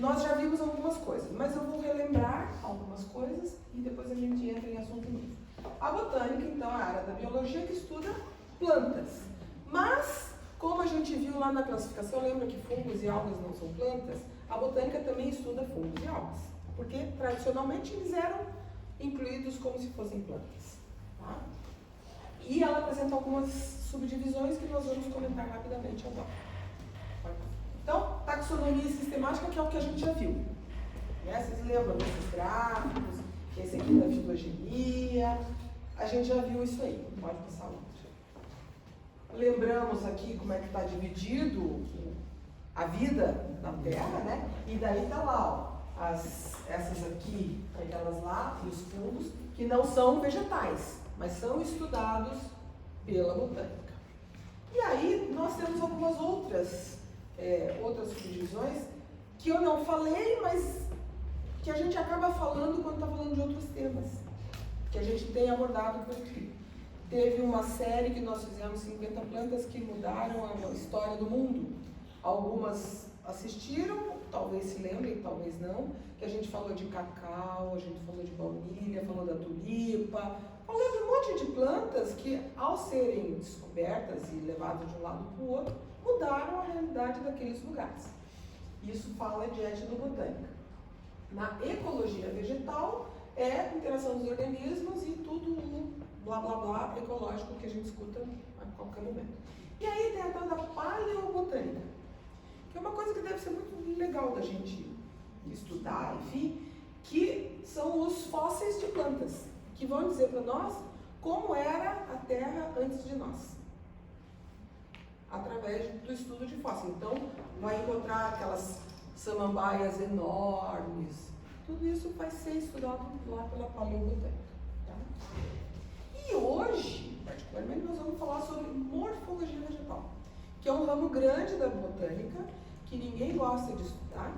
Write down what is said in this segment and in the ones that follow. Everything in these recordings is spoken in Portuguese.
nós já vimos algumas coisas, mas eu vou relembrar algumas coisas e depois a gente entra em assunto novo. A botânica, então, é a área da biologia que estuda plantas. Mas, como a gente viu lá na classificação, lembra que fungos e algas não são plantas? A botânica também estuda fungos e algas, porque tradicionalmente eles eram incluídos como se fossem plantas. Tá? E ela apresenta algumas subdivisões que nós vamos comentar rapidamente agora. Então, taxonomia sistemática, que é o que a gente já viu. Né? Vocês lembram desses gráficos, esse aqui da filogenia, a gente já viu isso aí, pode passar outro. Lembramos aqui como é que está dividido a vida na Terra, né? E daí está lá, ó, essas aqui, aquelas lá, e os fungos, que não são vegetais, mas são estudados pela botânica. E aí nós temos algumas outras subdivisões que eu não falei, mas que a gente acaba falando quando está falando de outros temas, que a gente tem abordado por aqui. Teve uma série que nós fizemos, 50 plantas que mudaram a história do mundo. Algumas assistiram, talvez se lembrem, talvez não, que a gente falou de cacau, a gente falou de baunilha, falou da tulipa, falou de um monte de plantas que, ao serem descobertas e levadas de um lado para o outro, mudaram a realidade daqueles lugares. Isso fala de etnobotânica. Na ecologia vegetal, é a interação dos organismos e tudo o blá blá blá ecológico que a gente escuta a qualquer momento. E aí tem a tal da paleobotânica, que é uma coisa que deve ser muito legal da gente estudar, enfim, que são os fósseis de plantas, que vão dizer para nós como era a Terra antes de nós, através do estudo de fósseis. Então, vai encontrar aquelas samambaias enormes, tudo isso vai ser estudado lá pela paleobotânica. Tá? E hoje, particularmente, nós vamos falar sobre morfologia vegetal, que é um ramo grande da botânica, que ninguém gosta de estudar.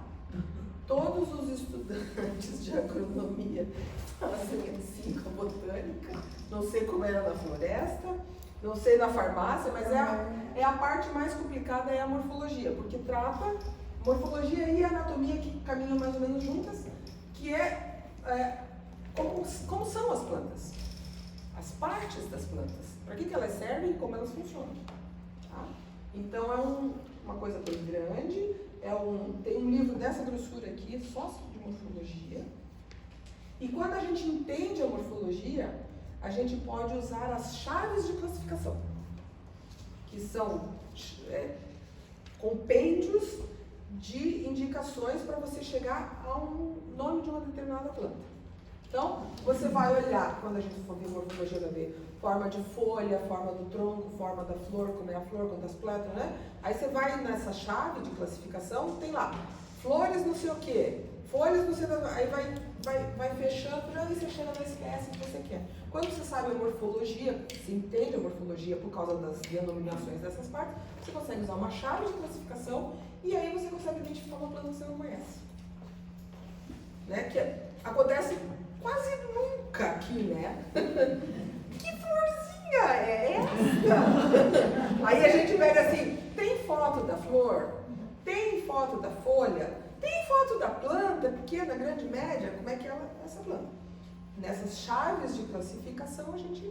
Todos os estudantes de agronomia fazem assim com a botânica, não sei como era na floresta, não sei na farmácia, mas é a parte mais complicada, é a morfologia, porque trata morfologia e anatomia que caminham mais ou menos juntas, que como são as plantas, as partes das plantas, para que elas servem e como elas funcionam. Tá? Então é uma coisa bem grande, tem um livro dessa grossura aqui, só de morfologia, e quando a gente entende a morfologia, a gente pode usar as chaves de classificação, que são compêndios de indicações para você chegar a um nome de uma determinada planta. Então, você vai olhar, quando a gente for ver morfologia, vai ver forma de folha, forma do tronco, forma da flor, como é a flor, quantas plantas, né? Aí você vai nessa chave de classificação, tem lá, flores não sei o quê, folhas não sei o que, aí vai fechando, e você chega na espécie que você quer. Quando você sabe a morfologia, você entende a morfologia por causa das denominações dessas partes, você consegue usar uma chave de classificação e aí você consegue identificar uma planta que você não conhece. Né? Que acontece quase nunca aqui, né? Que florzinha é essa? Aí a gente pega assim, tem foto da flor, tem foto da folha, tem foto da planta, pequena, grande, média, como é que é essa planta? Nessas chaves de classificação a gente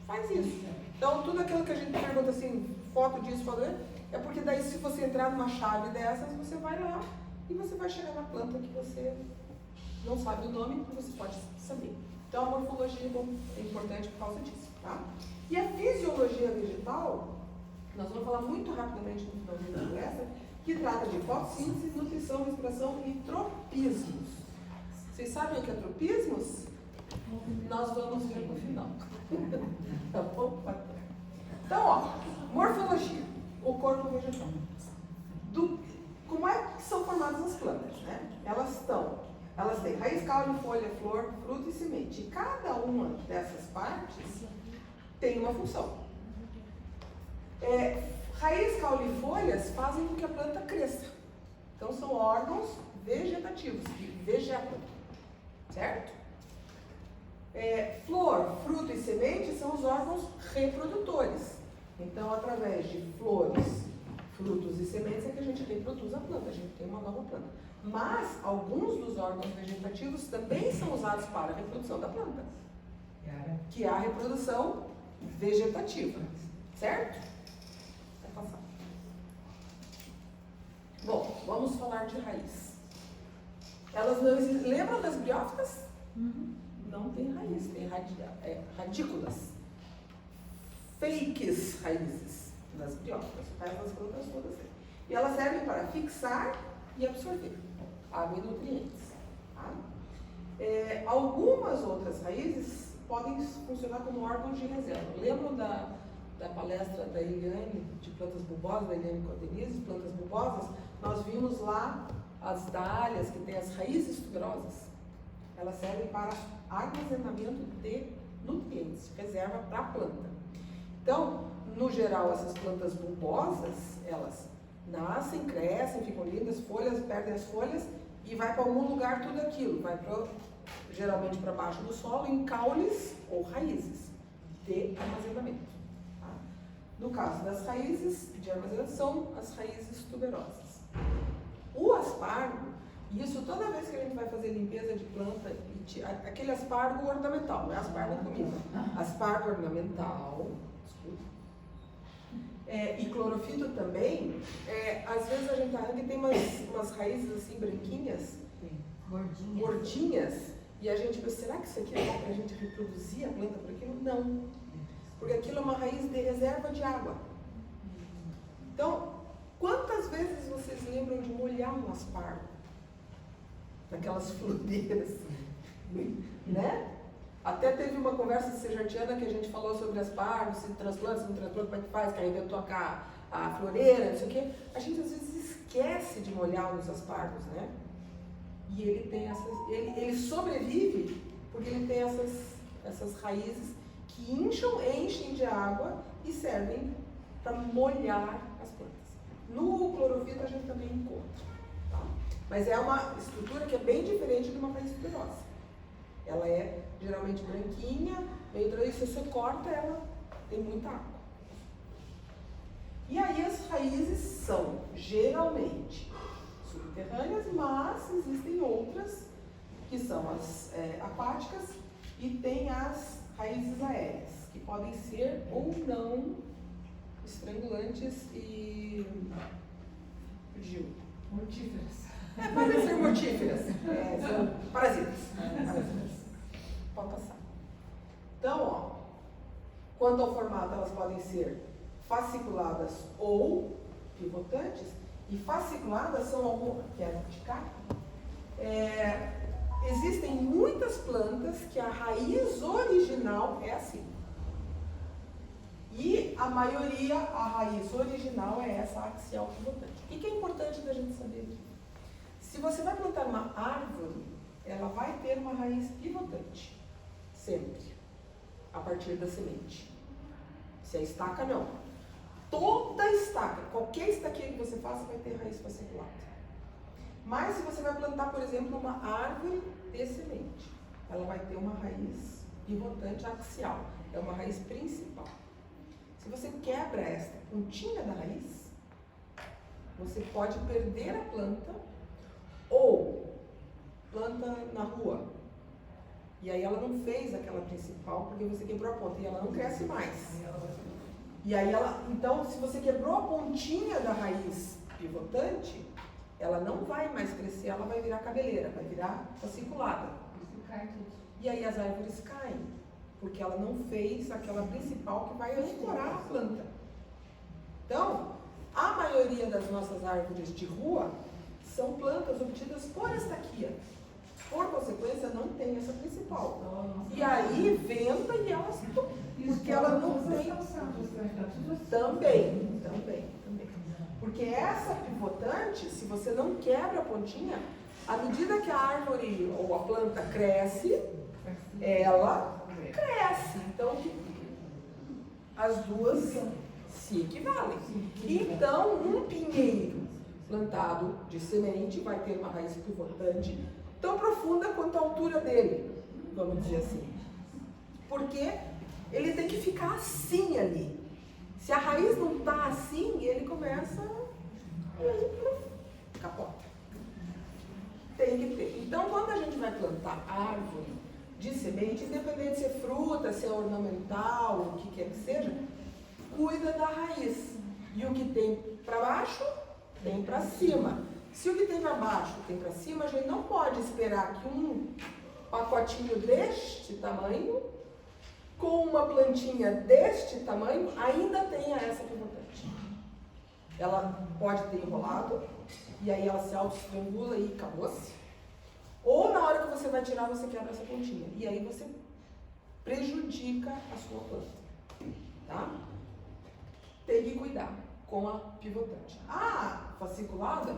faz isso. Então tudo aquilo que a gente pergunta assim, foto disso, foto disso, é porque daí se você entrar numa chave dessas, você vai lá e você vai chegar na planta que você não sabe o nome, que você pode saber. Então a morfologia é importante por causa disso. Tá? E a fisiologia vegetal, nós vamos falar muito rapidamente no finalzinho da palestra, que trata de fotossíntese, nutrição, respiração e tropismos. Vocês sabem o que é tropismos? Nós vamos ver no final. Tá bom? Então, ó, morfologia, o corpo vegetal. Como é que são formadas as plantas, né? Elas têm raiz, caule, folha, flor, fruto e semente. E cada uma dessas partes tem uma função. Raiz, caule e folhas fazem com que a planta cresça. Então são órgãos vegetativos, que vegetam, certo? Flor, fruto e semente são os órgãos reprodutores. Então, através de flores, frutos e sementes é que a gente reproduz a planta, a gente tem uma nova planta. Mas alguns dos órgãos vegetativos também são usados para a reprodução da planta, que é a reprodução vegetativa, certo? Vai passar. Bom, vamos falar de raiz. Elas não existem. Lembram das briófitas? Não tem raiz, tem radículas. Fakes raízes das briófitas, faz as plantas todas. E elas servem para fixar e absorver água e nutrientes. Tá? Algumas outras raízes podem funcionar como órgãos de reserva. Lembram da palestra da Eliane, de plantas bulbosas, da Eliane Codenise, plantas bulbosas? Nós vimos lá as dálias, que tem as raízes tuberosas. Elas servem para armazenamento de nutrientes, reserva para a planta. Então, no geral, essas plantas bulbosas, elas nascem, crescem, ficam lindas, folhas, perdem as folhas e vai para algum lugar tudo aquilo. Vai geralmente para baixo do solo, em caules ou raízes de armazenamento. Tá? No caso das raízes de armazenamento, são as raízes tuberosas. O aspargo, isso toda vez que a gente vai fazer limpeza de planta, aquele aspargo ornamental, não é aspargo comida, aspargo ornamental, e clorofito também, às vezes a gente arranca e tem umas raízes assim branquinhas, gordinhas, e a gente pensa, será que isso aqui é bom para a gente reproduzir a planta por aquilo? Não, porque aquilo é uma raiz de reserva de água. Então, quantas vezes vocês lembram de molhar um aspargo? Daquelas floreiras, né? Até teve uma conversa sejartiana que a gente falou sobre aspargo, se transplanta, se não transplanta, como é que faz, que aí inventou a floreira, não sei o quê. A gente às vezes esquece de molhar os aspargos, né? E ele tem ele sobrevive porque ele tem essas raízes que enchem de água e servem para molhar as plantas. No clorofito a gente também encontra, tá? Mas é uma estrutura que é bem diferente de uma raiz tuberosa. Ela é geralmente branquinha, meio se você corta ela, tem muita água. E aí as raízes são geralmente subterrâneas, mas existem outras que são as aquáticas e tem as raízes aéreas, que podem ser ou não estrangulantes e mortíferas. Podem ser mortíferas, são parasitas. Pode passar. Então, quanto ao formato, elas podem ser fasciculadas ou pivotantes, e fasciculadas são algumas, quero criticar, existem muitas plantas que a raiz original é assim. E a maioria, a raiz original é essa axial pivotante. O que é importante da gente saber aqui? Se você vai plantar uma árvore, ela vai ter uma raiz pivotante, sempre, a partir da semente. Se é estaca, não. Toda estaca, qualquer estaqueira que você faça, vai ter raiz fasciculada. Mas se você vai plantar, por exemplo, uma árvore de semente, ela vai ter uma raiz pivotante axial, é uma raiz principal. Se você quebra esta pontinha da raiz, você pode perder a planta, ou planta na rua, e aí ela não fez aquela principal porque você quebrou a ponta e ela não cresce mais. E aí então, se você quebrou a pontinha da raiz pivotante, ela não vai mais crescer, ela vai virar cabeleira, vai virar fasciculada. E aí as árvores caem, porque ela não fez aquela principal que vai ancorar a planta. Então, a maioria das nossas árvores de rua são plantas obtidas por estaquia. Por consequência, não tem essa principal. E aí, venta e elas... Porque ela não tem... Também. Porque essa pivotante, se você não quebra a pontinha, à medida que a árvore ou a planta cresce, ela cresce. Então, as duas se equivalem. Então, um pinheiro plantado de semente vai ter uma raiz pivotante tão profunda quanto a altura dele, vamos dizer assim. Porque ele tem que ficar assim ali. Se a raiz não está assim, ele começa e aí capota. Tem que ter. Então, quando a gente vai plantar árvore de semente, independente se é fruta, se é ornamental, o que quer que seja, cuida da raiz. E o que tem para baixo, tem para cima. Se o que tem para baixo tem para cima, a gente não pode esperar que um pacotinho deste tamanho, com uma plantinha deste tamanho, ainda tenha essa pivotante. Ela pode ter enrolado, e aí ela se auto-estrangula e acabou-se. Ou na hora que você vai tirar, você quebra essa pontinha. E aí você prejudica a sua planta. Tá? Tem que cuidar com a pivotante. A fasciculada,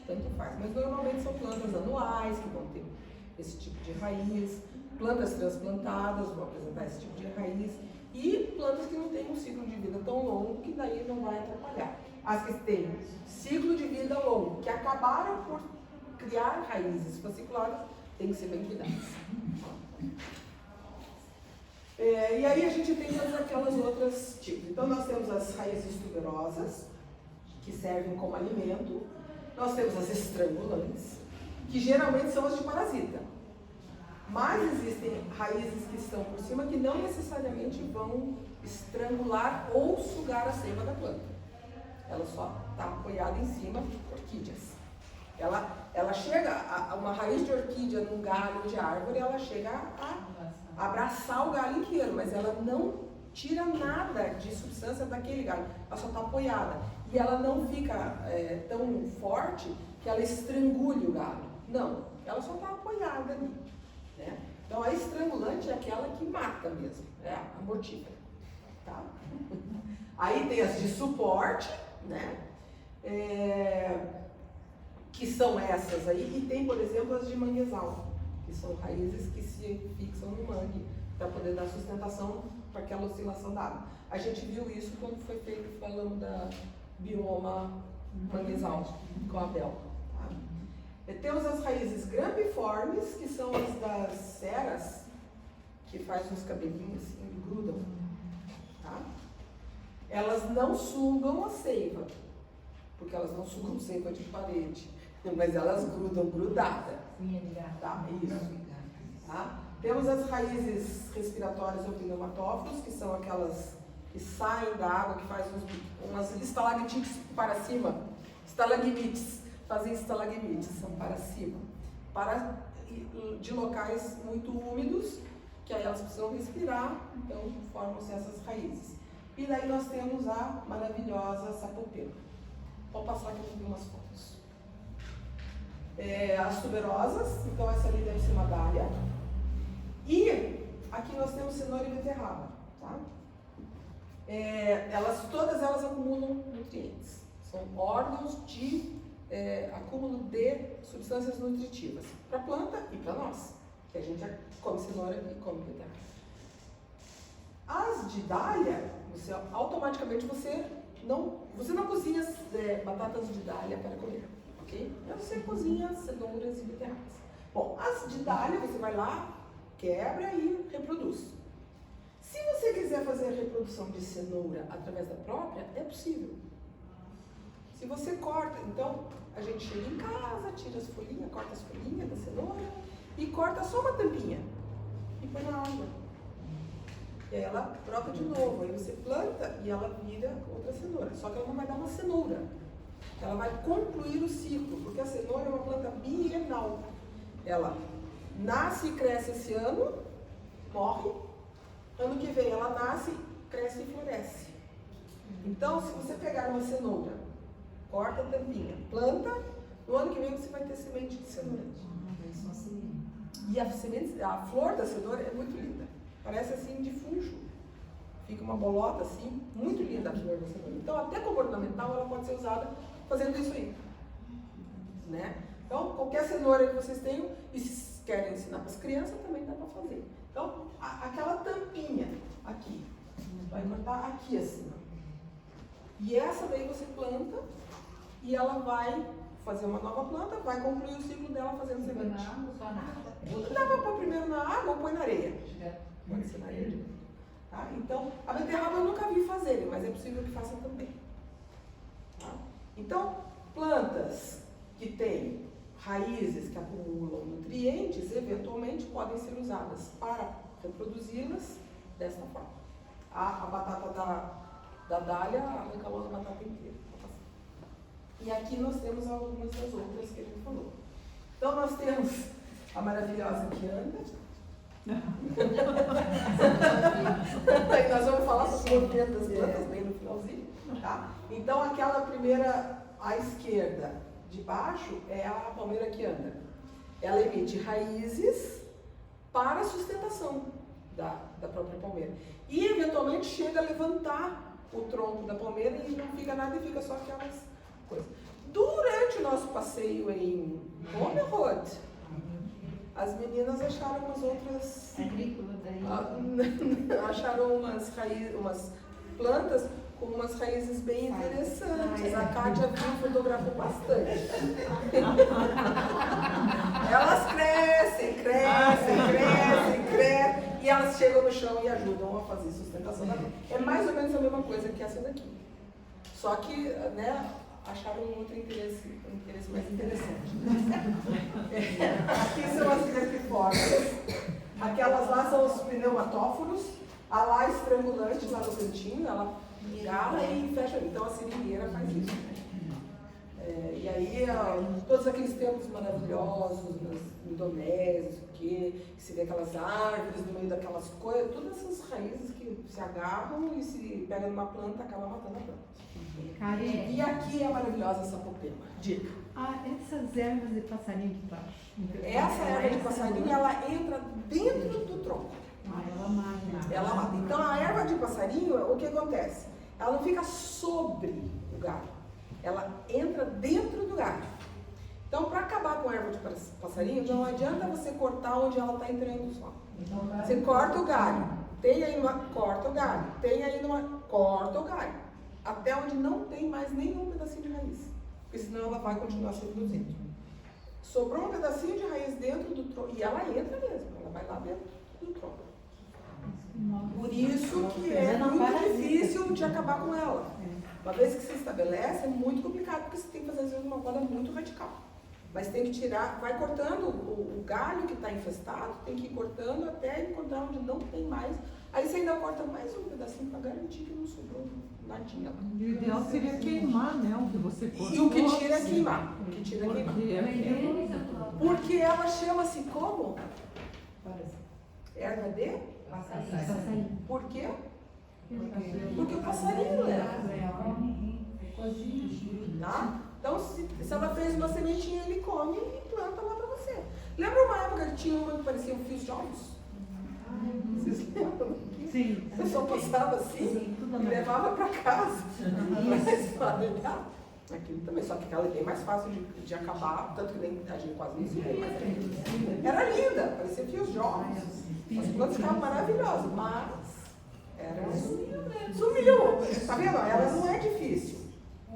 tanto faz. Mas normalmente são plantas anuais, que vão ter esse tipo de raiz. Plantas transplantadas vão apresentar esse tipo de raiz. E plantas que não têm um ciclo de vida tão longo, que daí não vai atrapalhar. As que têm ciclo de vida longo, que acabaram por criar raízes fasciculadas, tem que ser bem cuidadas. E aí a gente tem todas aquelas outras tipos. Então nós temos as raízes tuberosas, que servem como alimento. Nós temos as estrangulantes, que geralmente são as de parasita. Mas existem raízes que estão por cima que não necessariamente vão estrangular ou sugar a seiva da planta. Ela só está apoiada em cima de orquídeas. Ela chega, uma raiz de orquídea num galho de árvore, ela chega a abraçar o galho inteiro, mas ela não tira nada de substância daquele galho, ela só está apoiada. E ela não fica tão forte que ela estrangule o galho. Não, ela só está apoiada ali. Né? Então a estrangulante é aquela que mata mesmo, é a mortífera. Tá? Aí tem as de suporte, né? Que são essas aí, e tem, por exemplo, as de manguezal, que são raízes que se fixam no mangue para poder dar sustentação para aquela oscilação da água. A gente viu isso quando foi feito, falando da bioma manguezal com a Bel. Tá? Temos as raízes grampiformes, que são as das ceras, que fazem uns cabelinhos assim, grudam. Tá? Elas não sugam a seiva, porque elas não sugam seiva de parede, mas elas grudam grudada. Tá, isso. Tá? Temos as raízes respiratórias ou pneumatófilos, que são aquelas que saem da água, que fazem umas estalactites para cima. Estalagmites, fazem estalagmites, são para cima. De locais muito úmidos, que aí elas precisam respirar, então formam-se essas raízes. E daí nós temos a maravilhosa sapopema. Vou passar aqui para umas fotos. As tuberosas, então essa ali deve ser uma dália. E aqui nós temos cenoura e beterraba. Tá? Todas elas acumulam nutrientes. São órgãos de acúmulo de substâncias nutritivas para a planta e para nós, que a gente come cenoura e come beterraba. As de dália, automaticamente você não cozinha batatas de dália para comer, ok? Então você cozinha cenouras e beterrabas. Bom, as de dália você vai lá, quebra e reproduz. Se você quiser fazer a reprodução de cenoura através da própria, é possível. Se você corta, então a gente chega em casa, tira as folhinhas, corta as folhinhas da cenoura e corta só uma tampinha e põe na água. E aí ela brota de novo, aí você planta e ela vira outra cenoura. Só que ela não vai dar uma cenoura. Ela vai concluir o ciclo, porque a cenoura é uma planta bienal. Ela nasce e cresce esse ano, morre. Ano que vem ela nasce, cresce e floresce. Então, se você pegar uma cenoura, corta a tampinha, planta, no ano que vem você vai ter semente de cenoura. E a flor da cenoura é muito linda. Parece assim de funcho. Fica uma bolota assim, muito linda a flor da cenoura. Então, até como ornamental, ela pode ser usada fazendo isso aí. Né? Então, qualquer cenoura que vocês tenham, e se querem ensinar para as crianças, também dá para fazer. Então, aquela tampinha aqui, vai cortar aqui assim. E essa daí você planta, e ela vai fazer uma nova planta, vai concluir o ciclo dela fazendo semente. Dá para pôr primeiro na água ou põe na areia? Pode ser na areia. Tá? Então, a beterraba eu nunca vi fazerem, mas é possível que façam também. Tá? Então, Plantas que têm raízes que acumulam nutrientes, eventualmente podem ser usadas para reproduzi-las desta forma. A batata da dália arranca logo a batata inteira. E aqui nós temos algumas das outras que a gente falou. Então nós temos a maravilhosa que anda. Aí nós vamos falar sobre o movimento das plantas bem no finalzinho. Tá? Então aquela primeira à esquerda de baixo é a palmeira que anda. Ela emite raízes para a sustentação da própria palmeira. E eventualmente chega a levantar o tronco da palmeira e não fica nada e fica só aquelas coisas. Durante o nosso passeio em Pomerode, as meninas acharam umas outras. Agrícola daí. Acharam umas plantas com umas raízes bem interessantes. A Kátia viu, fotografou bastante. Elas crescem, e elas chegam no chão e ajudam a fazer sustentação da planta. É mais ou menos a mesma coisa que essa daqui. Só que, né, acharam um outro interesse mais interessante. Aqui são as grepifórmias. Aquelas lá são os pneumatóforos. A lá estrangulante, lá no cantinho, ela agarra e fecha. Então a seringueira faz isso. E aí, todos aqueles tempos maravilhosos, nas Indonésias, que se vê aquelas árvores no meio daquelas coisas, todas essas raízes que se agarram e se pegam numa planta, acabam matando a planta. Karen. E aqui é a maravilhosa sapopema. Dica. Essas ervas de passarinho de baixo. Essa erva de passarinho, ela entra dentro do tronco. Ela mata. Ela mata. Então a erva de passarinho, o que acontece? Ela não fica sobre o galho. Ela entra dentro do galho. Então, para acabar com a erva de passarinho, não adianta você cortar onde ela está entrando só. Você corta o galho. Tem aí uma, corta o galho. Tem aí uma, corta o galho. Até onde não tem mais nenhum pedacinho de raiz. Porque senão ela vai continuar se reproduzindo. Sobrou um pedacinho de raiz dentro do tronco. E ela entra mesmo. Ela vai lá dentro do tronco. Por isso que é muito difícil de acabar com ela. Uma vez que se estabelece, é muito complicado, porque você tem que fazer às vezes uma poda muito radical. Mas tem que tirar, vai cortando o galho que está infestado, tem que ir cortando até encontrar onde não tem mais. Aí você ainda corta mais um pedacinho para garantir que não sobrou nadinha lá. O ideal seria queimar, né? O que você cortou. E o que tira é queimar. O que tira é queimar. Porque ela chama-se como? Erva de? Passarinho. Por quê? Porque o passarinho leva. Tá? Então, se ela fez uma sementinha, ele come e planta lá pra você. Lembra uma época que tinha uma que parecia um fios de ovos? Vocês lembram? Sim. A pessoa passava assim e levava pra casa. Mas pode olhar. Aquilo também, só que aquela é bem mais fácil de acabar, tanto que nem a gente quase nem se vê, mas era linda, parecia fios de ovos. As plantas ficavam maravilhosas, mas sumiu. Tá vendo? Ela não é difícil.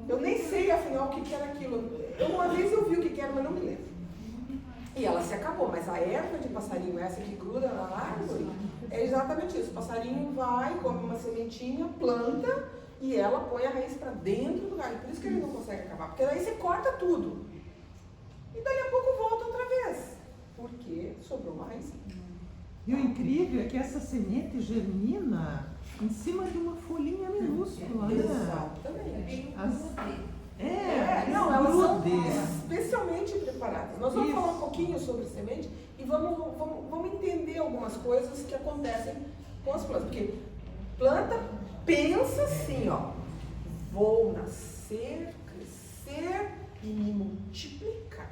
Eu nem sei afinal o que era aquilo. Uma vez eu vi o que era, mas não me lembro. E ela se acabou, mas a erva de passarinho, essa que gruda na árvore, é exatamente isso. O passarinho vai, come uma sementinha, planta e ela põe a raiz para dentro do galho. Por isso que ele não consegue acabar, porque daí você corta tudo. E daí a pouco volta outra vez, porque sobrou uma raiz. E o incrível é que essa semente germina em cima de uma folhinha minúscula, né? Exatamente. Não, elas são grude. especialmente preparadas. Nós vamos falar um pouquinho sobre semente e vamos entender algumas coisas que acontecem com as plantas. Porque planta pensa assim, ó, vou nascer, crescer e me multiplicar.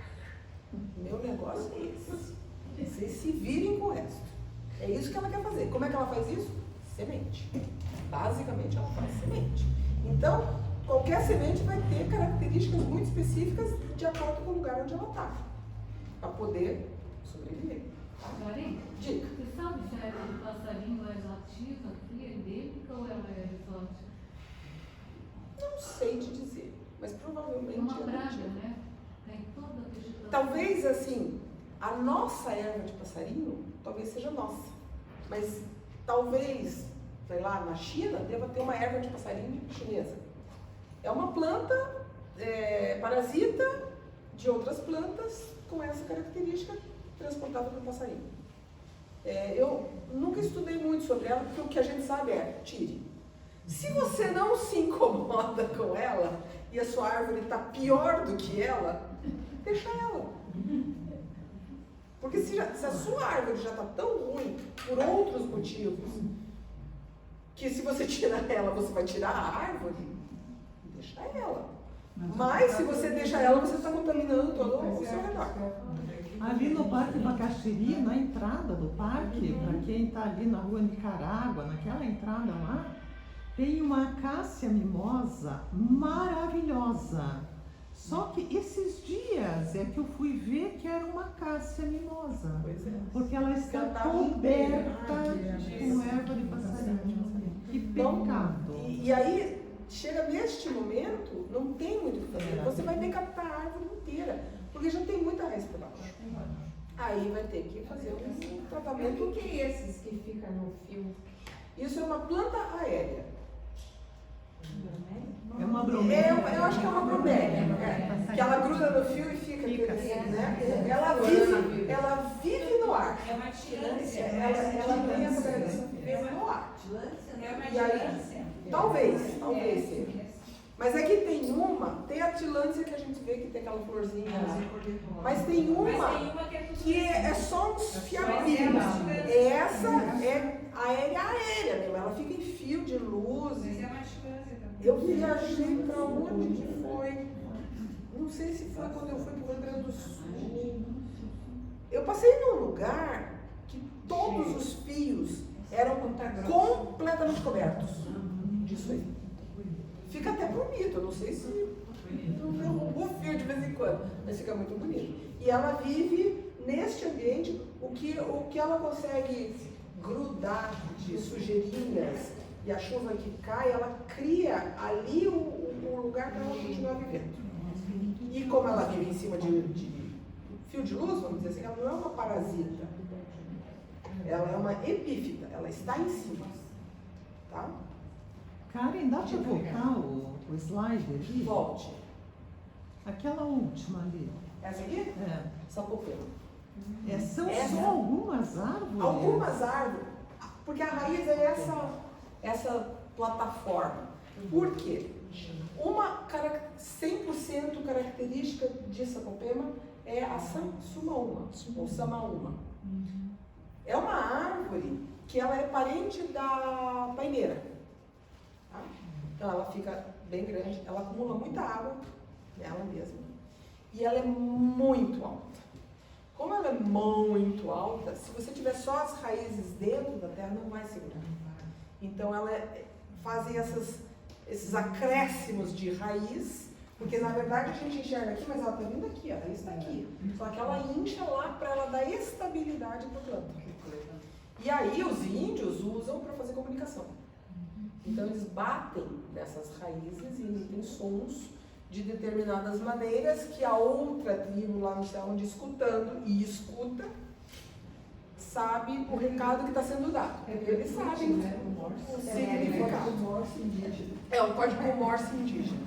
Meu negócio é esse. Vocês se virem com o resto. É isso que ela quer fazer. Como é que ela faz isso? Semente. Basicamente ela faz semente. Então, qualquer semente vai ter características muito específicas de acordo com o lugar onde ela está, para poder sobreviver. Karen, Dica. você sabe se a erva de passarinho é nativa aqui, é endêmica ou ela é exótica? Não sei te dizer, mas provavelmente É uma é praga, nativa. né? Tem toda a vegetação. Talvez assim, a nossa erva de passarinho talvez seja nossa, mas talvez, sei lá, na China deva ter uma erva de passarinho chinesa. É uma planta parasita de outras plantas com essa característica transportada pelo passarinho. Eu nunca estudei muito sobre ela, porque o que a gente sabe é, tire. Se você não se incomoda com ela e a sua árvore está pior do que ela, deixa ela. Porque se a sua árvore já está tão ruim por outros motivos, que se você tirar ela, você vai tirar a árvore, deixa ela. Mas se você deixa ela, você está contaminando todo o seu redor. Ali no Parque Bacaxiri, na entrada do parque, para quem está ali na rua Nicarágua, naquela entrada lá, tem uma acácia mimosa maravilhosa. Só que esses dias é que eu fui ver que era uma acácia mimosa. Pois é. Porque ela está coberta com erva de passarinho. Que pecado. E aí, chega neste momento, não tem muito o que fazer. Você vai decapitar a árvore inteira, porque já tem muita raiz por baixo. Aí vai ter que fazer um tratamento. O que é esses que ficam no fio? Isso é uma planta aérea. É uma bromélia. Eu acho que é uma bromélia. Que ela gruda no fio e fica assim, né? Ela vive no ar. É uma tilância. Ela tem essa característica no ar. E aí, talvez seja. Mas é que tem a tilância que a gente vê que tem aquela florzinha lá. Mas tem uma que é só uns fiapinhos. Essa é aérea mesmo, ela fica em fio de luz. Eu viajei pra onde que foi? Não sei se foi quando eu fui pro Rio Grande do Sul. Eu passei num lugar que todos os fios eram completamente cobertos disso aí. Fica até bonito, eu não sei se não derrubou o fio de vez em quando, mas fica muito bonito. E ela vive neste ambiente, o que ela consegue grudar de sujeirinhas e a chuva que cai, ela cria ali um lugar para ela continuar vivendo. E como ela vive em cima de fio de luz, vamos dizer assim, ela não é uma parasita, ela é uma epífita, ela está em cima, tá? Karen, dá para voltar o slide ali? Volte. Aquela última ali. Essa aqui? Sapopema. São só algumas árvores? Algumas árvores, porque a raiz é essa plataforma. Por quê? Uma 100% característica de sapopema é a sumaúma, ou samaúma. É uma árvore que ela é parente da paineira. Tá? Então ela fica bem grande, ela acumula muita água nela mesma. E ela é muito alta. Como ela é muito alta, se você tiver só as raízes dentro da terra, não vai segurar. Então ela fazem esses acréscimos de raiz, porque na verdade a gente enxerga aqui, mas ela está vindo aqui, a raiz está aqui. Só que ela incha lá para ela dar estabilidade para a planta. E aí os índios usam para fazer comunicação. Então eles batem nessas raízes e emitem sons de determinadas maneiras que a outra tribo lá no céu, onde escutando e escuta, sabe o recado que está sendo dado. Eles sabem o significado. É o código Morse indígena.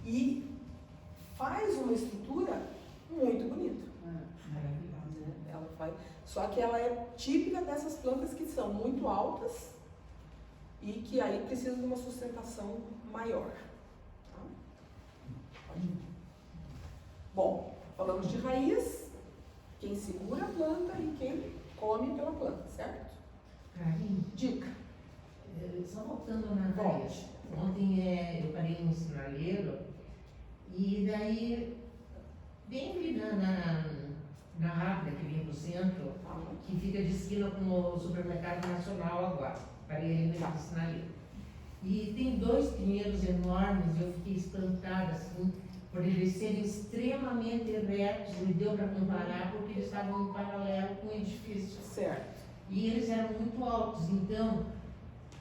E faz uma estrutura muito bonita. Ela faz, só que ela é típica dessas plantas que são muito altas e que aí precisam de uma sustentação maior. Bom, falamos de raiz, quem segura a planta e quem come pela planta, certo? Dica. Só voltando na raiz. Ontem eu parei no sinaleiro e daí, bem ali na Rápida, que vem para o centro, que fica de esquina com o Supermercado Nacional agora. Parei ali no sinaleiro. E tem 2 pinheiros enormes, eu fiquei espantada assim, por eles serem extremamente retos, e deu para comparar porque eles estavam em paralelo com o edifício. Certo. E eles eram muito altos, então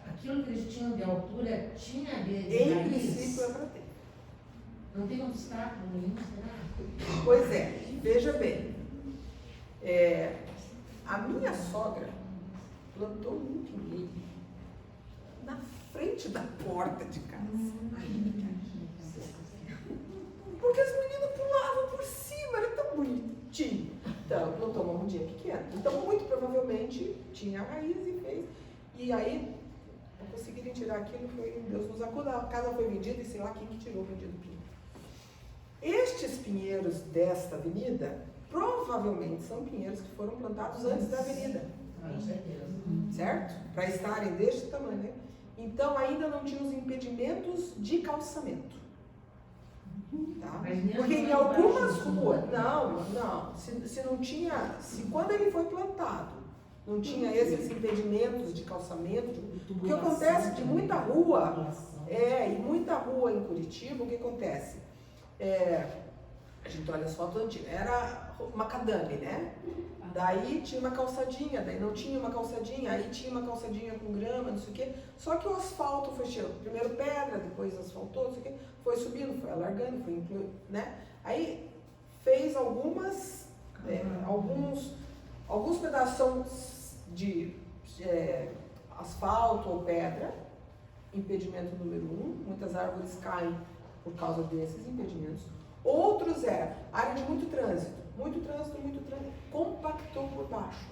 aquilo que eles tinham de altura tinha de Em raiz. princípio é para ter. Não tem obstáculo nenhum, será? Pois é, veja bem. A minha sogra plantou um pinheiro na frente da porta de casa. Porque as meninas pulavam por cima, era tão bonitinho. Então, não tomou um dia pequeno. Então, muito provavelmente, tinha a raiz e fez. E aí, conseguirem tirar aquilo, foi Deus nos acuda. A casa foi vendida e sei lá quem que tirou o vendido pinheiro. Estes pinheiros desta avenida, provavelmente são pinheiros que foram plantados antes da avenida. Com certeza. Certo? Para estarem deste tamanho, né? Então, ainda não tinha os impedimentos de calçamento. Tá? Porque em algumas ruas, se não tinha, se quando ele foi plantado, não tinha esses impedimentos de calçamento, o que acontece de muita rua, e muita rua em Curitiba, o que acontece? A gente olha as fotos antigas, era macadame, né? Daí tinha uma calçadinha, daí não tinha uma calçadinha, aí tinha uma calçadinha com grama, não sei o quê. Só que o asfalto foi cheio, primeiro pedra, depois asfaltou, não sei o quê, foi subindo, foi alargando, foi incluindo, né? Aí fez alguns pedaços de asfalto ou pedra, impedimento número 1, muitas árvores caem por causa desses impedimentos. Outros área de muito trânsito, compactou por baixo.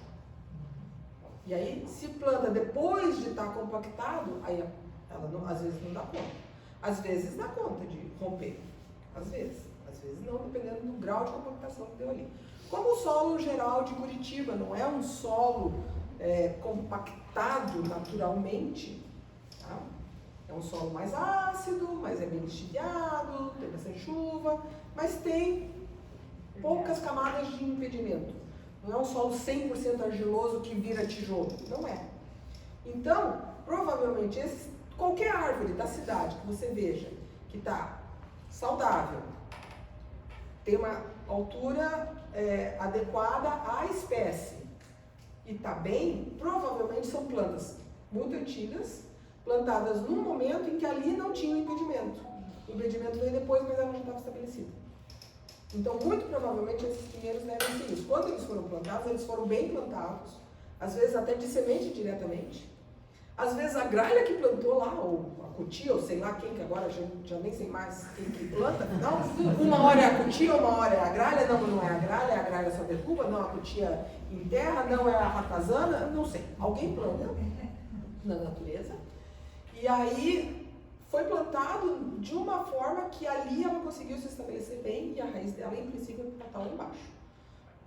E aí, se planta depois de estar compactado, aí ela não, às vezes não dá conta. Às vezes dá conta de romper. Às vezes não, dependendo do grau de compactação que deu ali. Como o solo geral de Curitiba não é um solo compactado naturalmente, tá? É um solo mais ácido, mas é bem lixiviado, tem bastante chuva, mas tem poucas camadas de impedimento. Não é um solo 100% argiloso que vira tijolo. Não é. Então, provavelmente, qualquer árvore da cidade que você veja que está saudável, tem uma altura adequada à espécie e está bem, provavelmente são plantas muito antigas, plantadas num momento em que ali não tinha impedimento. O impedimento veio depois, mas ela não estava estabelecida. Então, muito provavelmente, esses pinheiros devem ser isso. Quando eles foram plantados, eles foram bem plantados, às vezes até de semente diretamente. Às vezes a gralha que plantou lá, ou a cutia, ou sei lá quem, que agora já nem sei mais quem que planta, não, uma hora é a cutia, uma hora é a gralha, não é a gralha só derruba, não, a cutia enterra, não é a ratazana, não sei. Alguém planta na natureza, e aí foi plantado de uma forma que ali ela conseguiu se estabelecer bem, e a raiz dela, em princípio, está lá embaixo.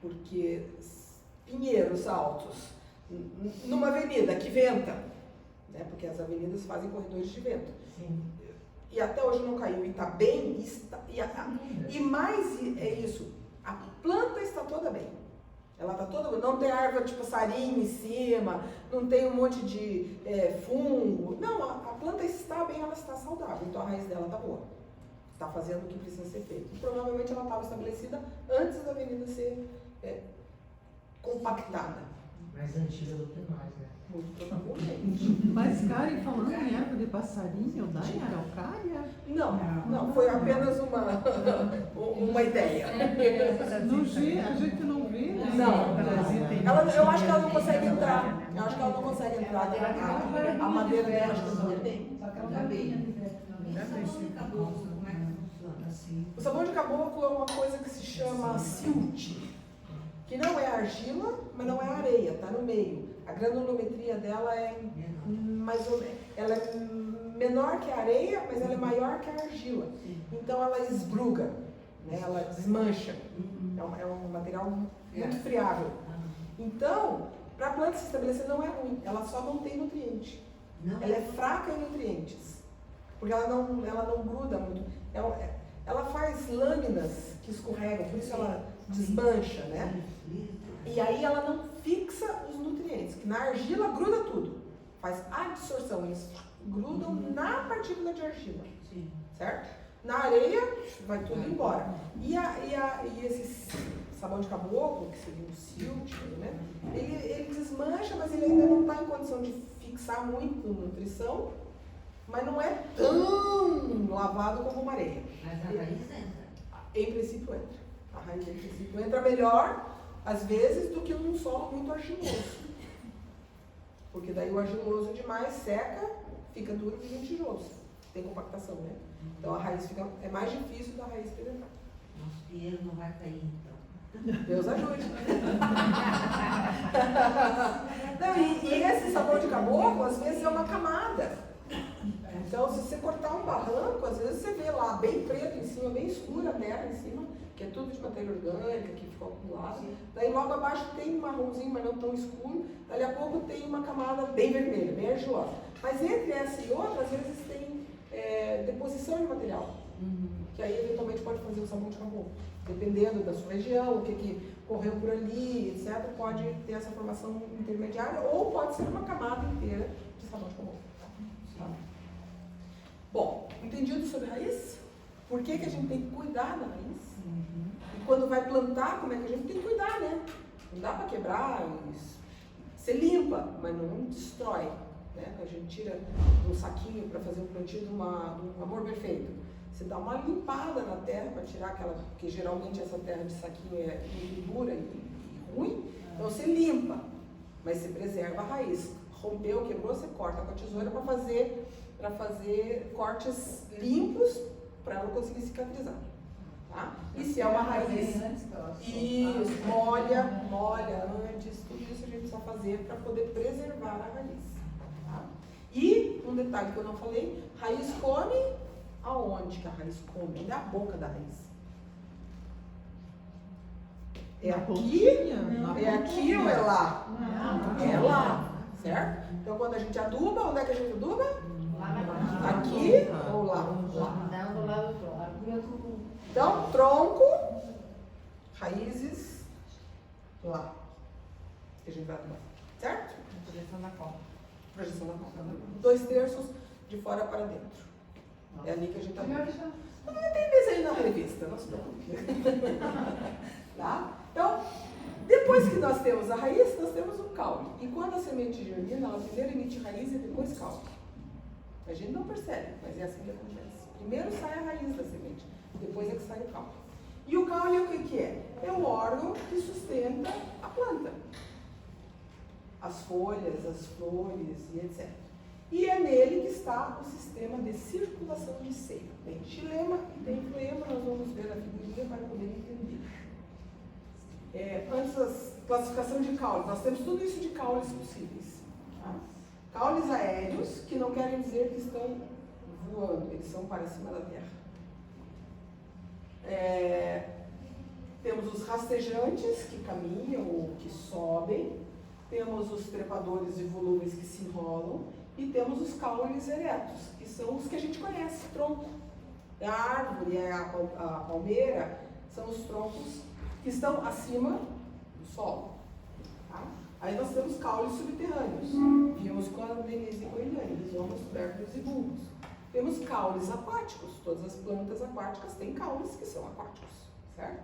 Porque pinheiros altos, numa avenida que venta, né, porque as avenidas fazem corredores de vento. Sim. E até hoje não caiu, e está bem, e mais é isso, a planta está toda bem. Ela está toda, não tem árvore de passarinho em cima, não tem um monte de fungo. Não, a planta está bem, ela está saudável, então a raiz dela está boa. Está fazendo o que precisa ser feito. E provavelmente ela estava estabelecida antes da avenida ser compactada. Mais antiga do que nós, né? Muito provavelmente. Mas, Karen, falando em erva de passarinho, dá em araucária? Não, foi apenas uma ideia. No G, a gente não vê, né? Não, eu acho que ela não consegue entrar. A madeira dela acho que não é bem. Só que ela tá bem, né? Como é que funciona assim? O sabão de caboclo é uma coisa que se chama silt, que não é argila, mas não é areia, tá no meio. A granulometria dela é mais ou menos, ela é menor que a areia, mas ela é maior que a argila. Então ela esbruga, né? Ela desmancha. É um material muito friável. Então, para a planta se estabelecer não é ruim, ela só não tem nutriente. Ela é fraca em nutrientes, porque ela não gruda muito. Ela faz lâminas que escorregam, por isso ela desmancha, né? E aí ela não fixa os nutrientes, que na argila gruda tudo, faz absorção, eles grudam na partícula de argila, certo? Na areia vai tudo embora. E esse sabão de caboclo, que seria um silt, né? Ele desmancha, mas ele ainda não está em condição de fixar muito nutrição, mas não é tão lavado como uma areia. Mas a raiz entra. Em princípio entra. A raiz em princípio entra melhor, às vezes, do que num solo muito argiloso. Porque daí o argiloso demais seca, fica duro e vira um tijolo. tem compactação, né? Então a raiz é mais difícil da raiz preservar. Nosso dinheiro não vai cair, então. Deus ajude. Não, e esse sabão de caboclo, às vezes, é uma camada. Então, se você cortar um barranco, às vezes você vê lá bem preto em cima, bem escura a terra em cima, que é tudo de matéria orgânica, que ficou acumulado. Daí logo abaixo tem um marronzinho, mas não tão escuro. Dali a pouco tem uma camada bem vermelha, bem argilosa. Mas entre essa e outra, às vezes tem deposição de material. Que aí eventualmente pode fazer o sabão de caboclo. Dependendo da sua região, o que correu por ali, etc., pode ter essa formação intermediária ou pode ser uma camada inteira de sabão de caboclo. Tá? Bom, entendido sobre raiz? Por que a gente tem que cuidar da raiz? E quando vai plantar, como é que a gente tem que cuidar, né? Não dá para quebrar, você limpa, mas não destrói. Né? A gente tira um saquinho para fazer o plantio de um amor perfeito. Você dá uma limpada na terra para tirar aquela, porque geralmente essa terra de saquinho é muito dura e ruim, então você limpa, mas você preserva a raiz. Rompeu, quebrou, você corta com a tesoura para fazer cortes limpos para ela conseguir cicatrizar. Tá? E se é uma raiz, isso, molha antes, tudo isso a gente precisa fazer para poder preservar a raiz. Tá? E um detalhe que eu não falei, raiz come. Aonde que a raiz come? Onde é a boca da raiz? É aqui? É aqui ou é lá? É lá, certo? Então quando a gente aduba, onde é que a gente aduba? Aqui ou lá? Não, do lado do lado. Então, tronco, raízes, lá. Que a gente vai adubar, certo? Projeção da copa. Projeção da copa. 2/3 de fora para dentro. É ali que a gente está vendo. Não tem desenho na revista, não se preocupe. Tá? Então, depois que nós temos a raiz, nós temos o caule. E quando a semente germina, ela primeiro emite raiz e depois caule. A gente não percebe, mas é assim que acontece. Primeiro sai a raiz da semente, depois é que sai o caule. E o caule é o que é? É o órgão que sustenta a planta. As folhas, as flores e etc. E é nele que está o sistema de circulação de seiva. Tem xilema e tem floema, nós vamos ver na figurinha para poder entender. Antes da classificação de caules, nós temos tudo isso de caules possíveis. Tá? Caules aéreos, que não querem dizer que estão voando, eles são para cima da terra. Temos os rastejantes, que caminham ou que sobem. Temos os trepadores e volúveis que se enrolam. E temos os caules eretos, que são os que a gente conhece, tronco. A árvore, a palmeira, são os troncos que estão acima do solo. Tá? Aí nós temos caules subterrâneos. Vimos com a Denise e com a Eliane, rizomos, tubérculos e bulbos. Temos caules aquáticos, todas as plantas aquáticas têm caules que são aquáticos, certo?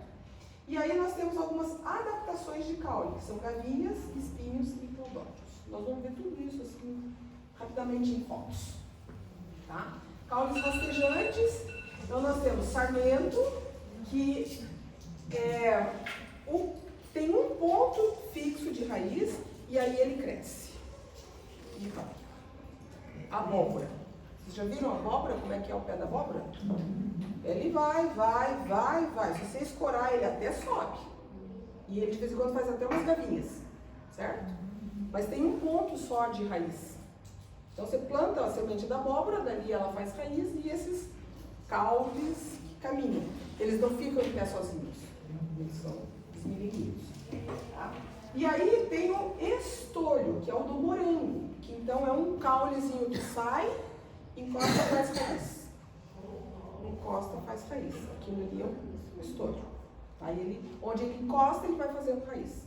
E aí nós temos algumas adaptações de caule, que são gavinhas, espinhos e cladódios. Nós vamos ver tudo isso assim rapidamente em fotos. Tá? Caules rastejantes, então nós temos sarmento, que tem um ponto fixo de raiz e aí ele cresce. E vai. Abóbora. Vocês já viram a abóbora? Como é que é o pé da abóbora? Ele vai. Se você escorar, ele até sobe. E ele de vez em quando faz até umas gavinhas. Certo? Mas tem um ponto só de raiz. Então você planta a semente da abóbora, dali ela faz raiz e esses caules que caminham. Eles não ficam em pé sozinhos. Eles são esmilinguidos. Tá? E aí tem o estolho, que é o do morango, que então é um caulezinho que sai, encosta, faz raiz. Encosta, faz raiz. Aquilo ali é o estolho. Aí onde ele encosta, ele vai fazendo raiz.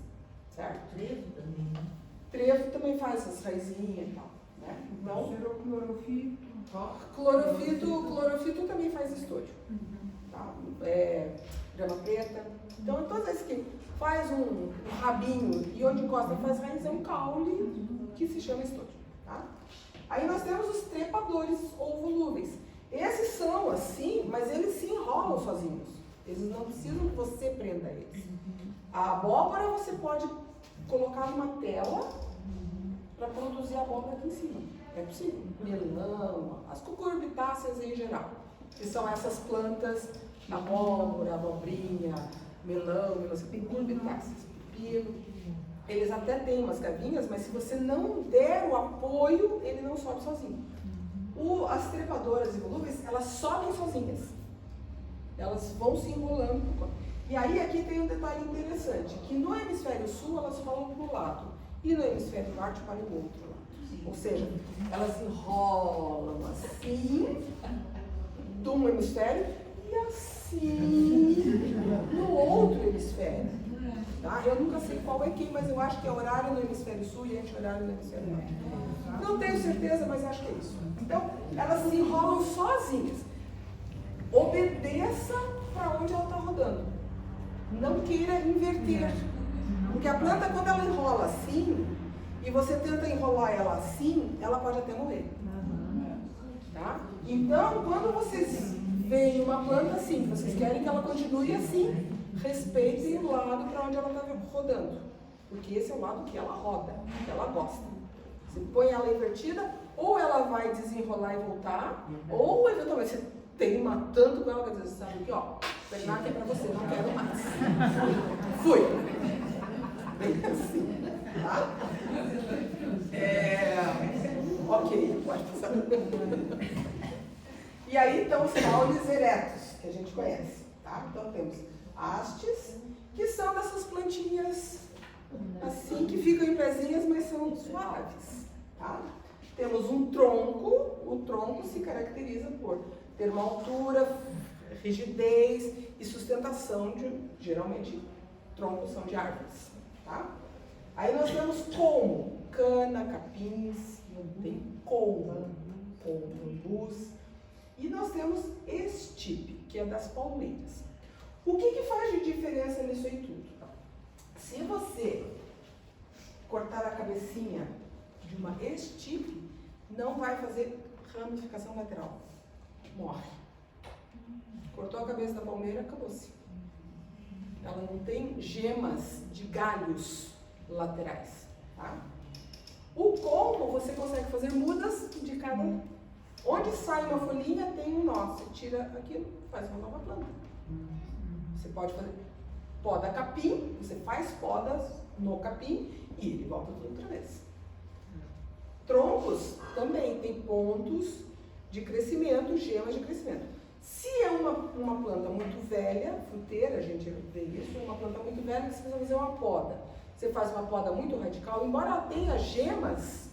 Certo? Trevo também, né? Trevo também faz essas raizinhas e tal. Né? Então, clorofito também faz estolho. Tá? Grama preta. Então, todas as que faz um rabinho e onde encosta faz raiz é um caule que se chama estolho. Tá? Aí nós temos os trepadores ou volúveis. Esses são assim, mas eles se enrolam sozinhos. Eles não precisam que você prenda eles. A abóbora você pode colocar numa tela para produzir a abóbora aqui em cima. É possível. Melão, as cucurbitáceas em geral, que são essas plantas, abóbora, abobrinha, melão, cucurbitáceas, pepino. Eles até têm umas gavinhas, mas se você não der o apoio, ele não sobe sozinho. As trepadoras involúveis, elas sobem sozinhas. Elas vão se enrolando. E aí aqui tem um detalhe interessante, que no hemisfério sul elas rolam para um lado e no hemisfério norte para o outro lado. Ou seja, elas enrolam assim, de um hemisfério e assim no outro hemisfério. Tá? Eu nunca sei qual é quem, mas eu acho que é horário no hemisfério sul e anti-horário no hemisfério norte. Não tenho certeza, mas acho que é isso. Então, elas se enrolam sozinhas. Obedeça para onde ela está rodando. Não queira inverter. Porque a planta, quando ela enrola assim, e você tenta enrolar ela assim, ela pode até morrer. Tá? Então, quando vocês veem uma planta assim, vocês querem que ela continue assim, respeitem o lado para onde ela está rodando. Porque esse é o lado que ela roda, que ela gosta. Você põe ela invertida, ou ela vai desenrolar e voltar, ou eventualmente você teima tanto com ela que você sabe que, ó, Bernardo é pra você, não quero mais. Fui. Bem assim, tá? Ok, pode passar. E aí estão os caules eretos, que a gente conhece, tá? Então temos hastes, que são dessas plantinhas assim, que ficam em pezinhas, mas são suaves, tá? Temos um tronco, o tronco se caracteriza por ter uma altura, rigidez e sustentação de, geralmente, troncos são de árvores, tá? Aí nós temos colmo, cana, capins, tem colmo, bambus, e nós temos estipe, que é das palmeiras. O que faz de diferença nisso aí tudo? Se você cortar a cabecinha de uma estipe, não vai fazer ramificação lateral. Morre. Cortou a cabeça da palmeira, acabou-se. Ela não tem gemas de galhos laterais. Tá? O colmo, você consegue fazer mudas de cada... Onde sai uma folhinha, tem um nó. Você tira aquilo, faz uma nova planta. Você pode fazer poda capim, você faz podas no capim e ele volta tudo outra vez. Troncos também tem pontos de crescimento, gemas de crescimento. Se é uma planta muito velha, fruteira, a gente vê isso, é uma planta muito velha que você precisa fazer uma poda. Você faz uma poda muito radical, embora ela tenha gemas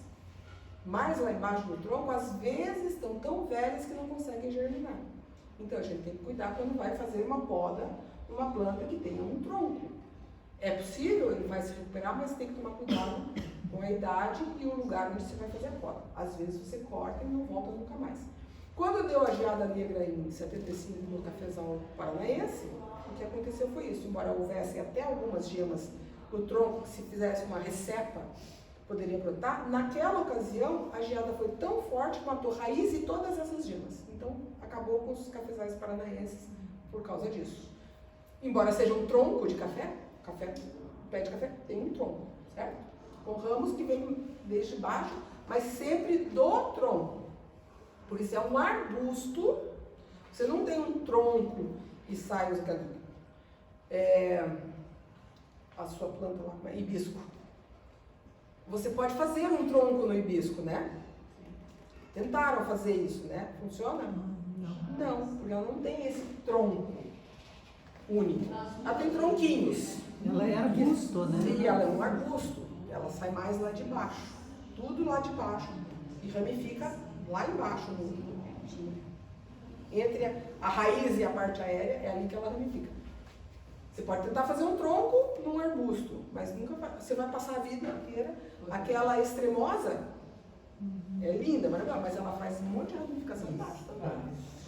mais lá embaixo do tronco, às vezes estão tão velhas que não conseguem germinar. Então a gente tem que cuidar quando vai fazer uma poda numa planta que tenha um tronco. É possível, ele vai se recuperar, mas tem que tomar cuidado com a idade e o lugar onde você vai fazer a poda. Às vezes você corta e não volta nunca mais. Quando deu a geada negra em 75 no cafezal paranaense, o que aconteceu foi isso. Embora houvesse até algumas gemas no tronco que se fizesse uma recepa, poderia brotar, naquela ocasião a geada foi tão forte que matou raiz e todas essas gemas. Então acabou com os cafezais paranaenses por causa disso. Embora seja um tronco de café, pé de café tem um tronco, certo? Com ramos que vêm desde baixo, mas sempre do tronco. Por isso é um arbusto, você não tem um tronco e sai os galinhos. A sua planta lá, hibisco. Você pode fazer um tronco no hibisco, né? Tentaram fazer isso, né? Funciona? Não, porque ela não tem esse tronco único. Ela tem tronquinhos. Ela é arbusto, né? Sim, ela é um arbusto. Ela sai mais lá de baixo. Tudo lá de baixo. E ramifica lá embaixo. Entre a raiz e a parte aérea, é ali que ela ramifica. Você pode tentar fazer um tronco num arbusto, mas nunca você vai passar a vida inteira. Aquela extremosa é linda, maravilhosa, mas ela faz um monte de ramificação embaixo também.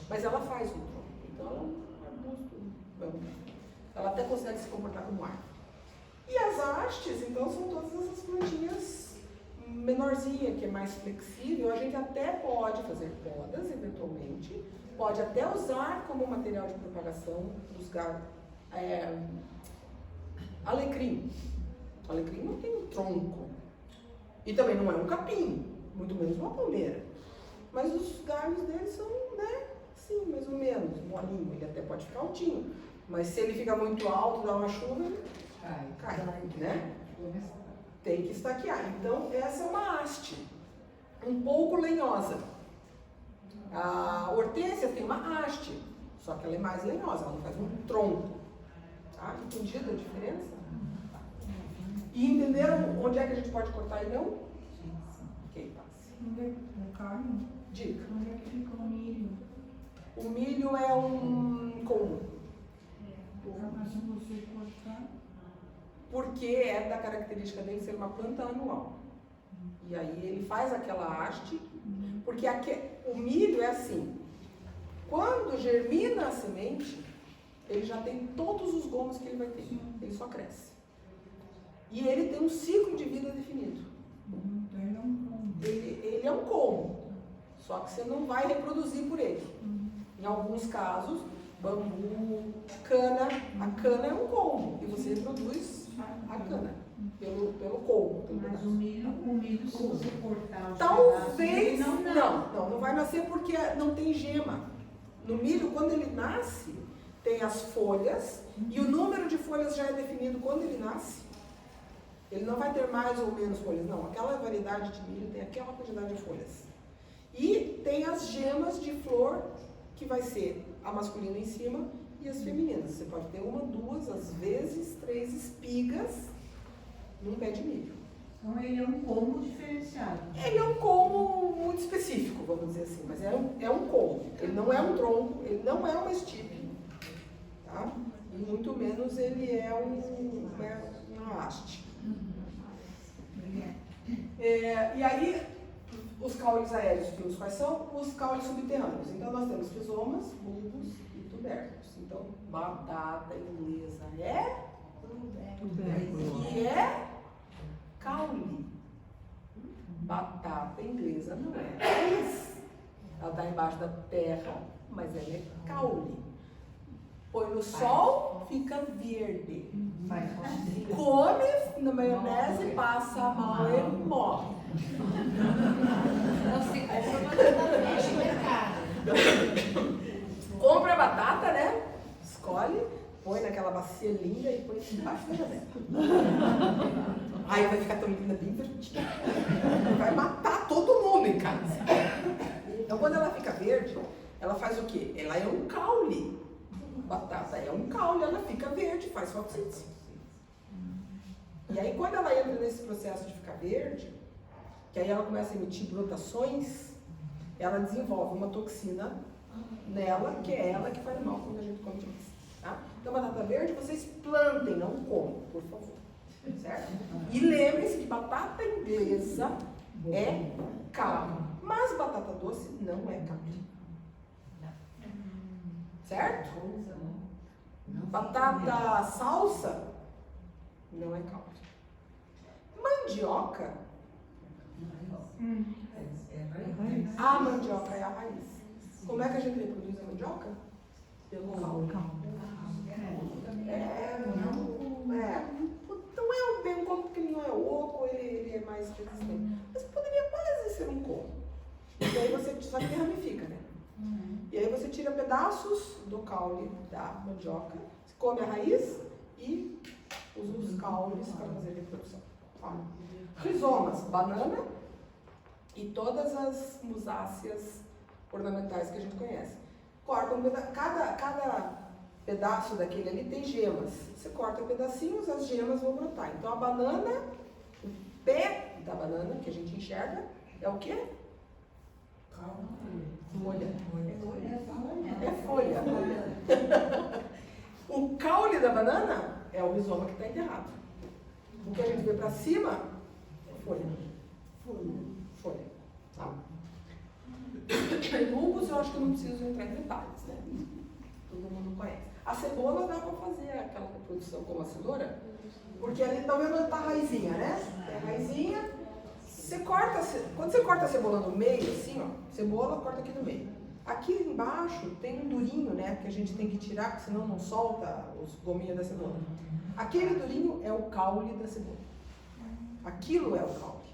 Mas ela faz um tronco. Então ela é um arbusto. Ela até consegue se comportar como árvore. E as hastes, então, são todas essas plantinhas menorzinhas, que é mais flexível. A gente até pode fazer podas, eventualmente. Pode até usar como material de propagação dos galhos. Alecrim. Alecrim não tem um tronco. E também não é um capim. muito menos uma palmeira. Mas os galhos dele são, né, sim, mais ou menos, molinho. Ele até pode ficar altinho, mas se ele fica muito alto, dá uma chuva, ele cai, né? Tem que estaquear. Então, essa é uma haste, um pouco lenhosa. A hortênsia tem uma haste, só que ela é mais lenhosa, ela não faz um tronco. Tá? Entendido a diferença? E entenderam onde é que a gente pode cortar e não? Ok, passe. Dica. Onde é que fica o milho? O milho é um como? Mas se você cortar... Porque é da característica dele ser uma planta anual. E aí ele faz aquela haste, porque o milho é assim, quando germina a semente, ele já tem todos os gomos que ele vai ter, ele só cresce. E ele tem um ciclo de vida definido. Ele é um colmo. Ele é um colmo, só que você não vai reproduzir por ele. Em alguns casos, bambu, cana, a cana é um colmo, e você reproduz a cana pelo colmo. Mas o milho, se você cortar os Talvez, pedaços, não vai nascer porque não tem gema. No milho, quando ele nasce, tem as folhas, e o número de folhas já é definido quando ele nasce. Ele não vai ter mais ou menos folhas, não. Aquela variedade de milho tem aquela quantidade de folhas. E tem as gemas de flor, que vai ser a masculina em cima e as femininas. Você pode ter uma, duas, às vezes 3 espigas num pé de milho. Então ele é um colmo diferenciado. Ele é um colmo muito específico, vamos dizer assim, mas é um colmo. Ele não é um tronco, ele não é uma estipe, tá? E muito menos ele é uma haste. E aí, os caules aéreos, vimos quais são? Os caules subterrâneos. Então, nós temos rizomas, bulbos e tubérculos. Então, batata inglesa é tubérculo. E é caule. Batata inglesa não é raiz. Ela está embaixo da terra, mas ela é caule. Põe no sol, fica verde. Come na maionese, passa mal e morre. Não se compra batata frente no mercado. Compra a batata, né? Escolhe, põe naquela bacia linda e põe embaixo da janela. Aí vai ficar tão linda, bem verdinha. Vai matar todo mundo em casa. Então, quando ela fica verde, ela faz o quê? Ela é um caule. Batata é um caule, ela fica verde, faz fotossíntese. E aí, quando ela entra nesse processo de ficar verde, que aí ela começa a emitir brotações, ela desenvolve uma toxina nela, que é ela que faz mal quando a gente come demais. Tá? Então, batata verde, vocês plantem, não comam, por favor. Certo? E lembrem-se que batata inglesa é caule, mas batata doce não é caule. Certo? Batata salsa não é caule. Mandioca, a mandioca é a raiz. Como é que a gente reproduz a mandioca? Pelo caule. Não é bem um como, porque ele não é oco, ele é mais resistente. Mas poderia quase ser um como. E aí você só que ramifica, né? E aí você tira pedaços do caule da mandioca, você come a raiz e usa os caules para fazer reprodução. Tá? Rizomas, banana e todas as musáceas ornamentais que a gente conhece. Corta um pedaço, cada pedaço daquele ali tem gemas. Você corta pedacinhos, as gemas vão brotar. Então a banana, o pé da banana que a gente enxerga é o quê? Folha. É folha. O caule da banana é o rizoma que está enterrado. O que a gente vê para cima é folha. Folha. Tá? Bulbos eu acho que eu não preciso entrar em detalhes, né? Todo mundo conhece. A cebola dá para fazer aquela reprodução como a cenoura, porque ali tá vendo onde tá a raizinha, né? Tem a raizinha. Quando você corta a cebola no meio, assim, ó, cebola corta aqui no meio. Aqui embaixo tem um durinho, né, que a gente tem que tirar, porque senão não solta os gominhos da cebola. Aquele durinho é o caule da cebola. Aquilo é o caule.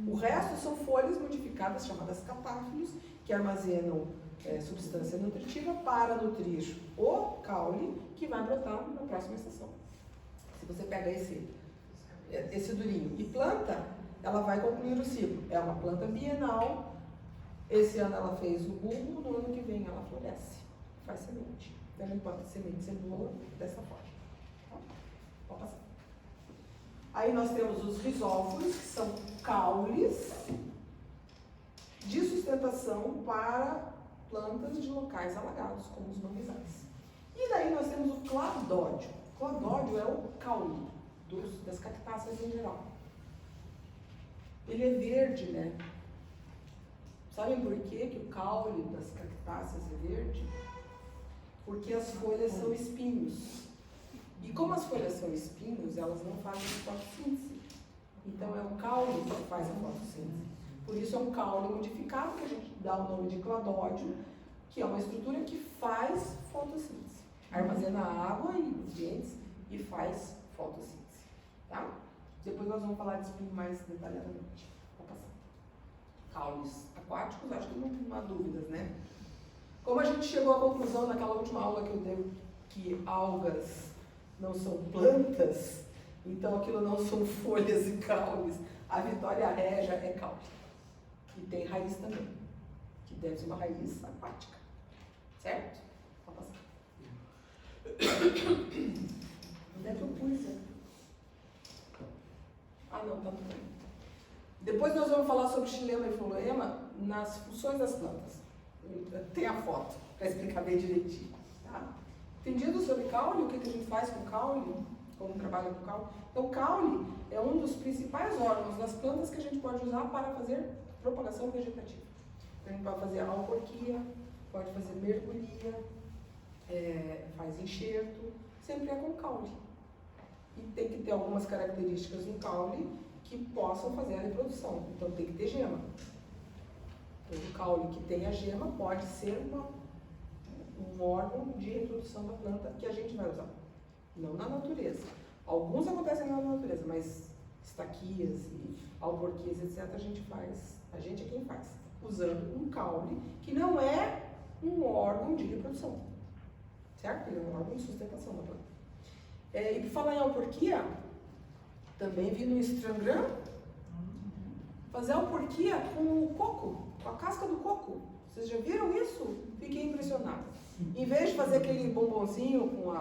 O resto são folhas modificadas, chamadas catáfilos, que armazenam substância nutritiva para nutrir o caule que vai brotar na próxima estação. Se você pega esse durinho e planta, ela vai concluir o ciclo. É uma planta bienal. Esse ano ela fez o bulbo, no ano que vem ela floresce, faz semente. Então a gente bota semente de cebola dessa forma. Tá? Pode passar. Aí nós temos os rizóforos, que são caules de sustentação para plantas de locais alagados, como os manguezais. E daí nós temos o cladódio. O cladódio é o caule das cactáceas em geral. Ele é verde, né? Sabem por que o caule das cactáceas é verde? Porque as folhas são espinhos. E como as folhas são espinhos, elas não fazem fotossíntese. Então é o caule que faz a fotossíntese. Por isso é um caule modificado, que a gente dá o nome de cladódio, que é uma estrutura que faz fotossíntese. Armazena água e nutrientes e faz fotossíntese. Tá? Depois nós vamos falar de espinho mais detalhadamente. Vou passar. Caules aquáticos, acho que não há dúvidas, né? Como a gente chegou à conclusão naquela última aula que eu dei que algas não são plantas, então aquilo não são folhas e caules, a Vitória Régia é caule. E tem raiz também, que deve ser uma raiz aquática. Certo? Vou passar. Onde é que eu pus? Ah, não, tá tudo bem. Depois nós vamos falar sobre xilema e floema nas funções das plantas. Tem a foto para explicar bem direitinho. Tá? Entendido sobre caule, o que a gente faz com caule, como trabalha com caule? Então, o caule é um dos principais órgãos das plantas que a gente pode usar para fazer propagação vegetativa. Então, a gente pode fazer alporquia, pode fazer mergulhia, faz enxerto, sempre é com caule. E tem que ter algumas características no caule que possam fazer a reprodução. Então, tem que ter gema. O caule que tem a gema pode ser um órgão de reprodução da planta que a gente vai usar. Não na natureza. Alguns acontecem na natureza, mas estaquias e alporquias, etc., a gente é quem faz, usando um caule que não é um órgão de reprodução. Certo? Ele é um órgão de sustentação da planta. E por falar em alporquia, também vi no Instagram fazer alporquia com o coco, com a casca do coco. Vocês já viram isso? Fiquei impressionada. Em vez de fazer aquele bombonzinho com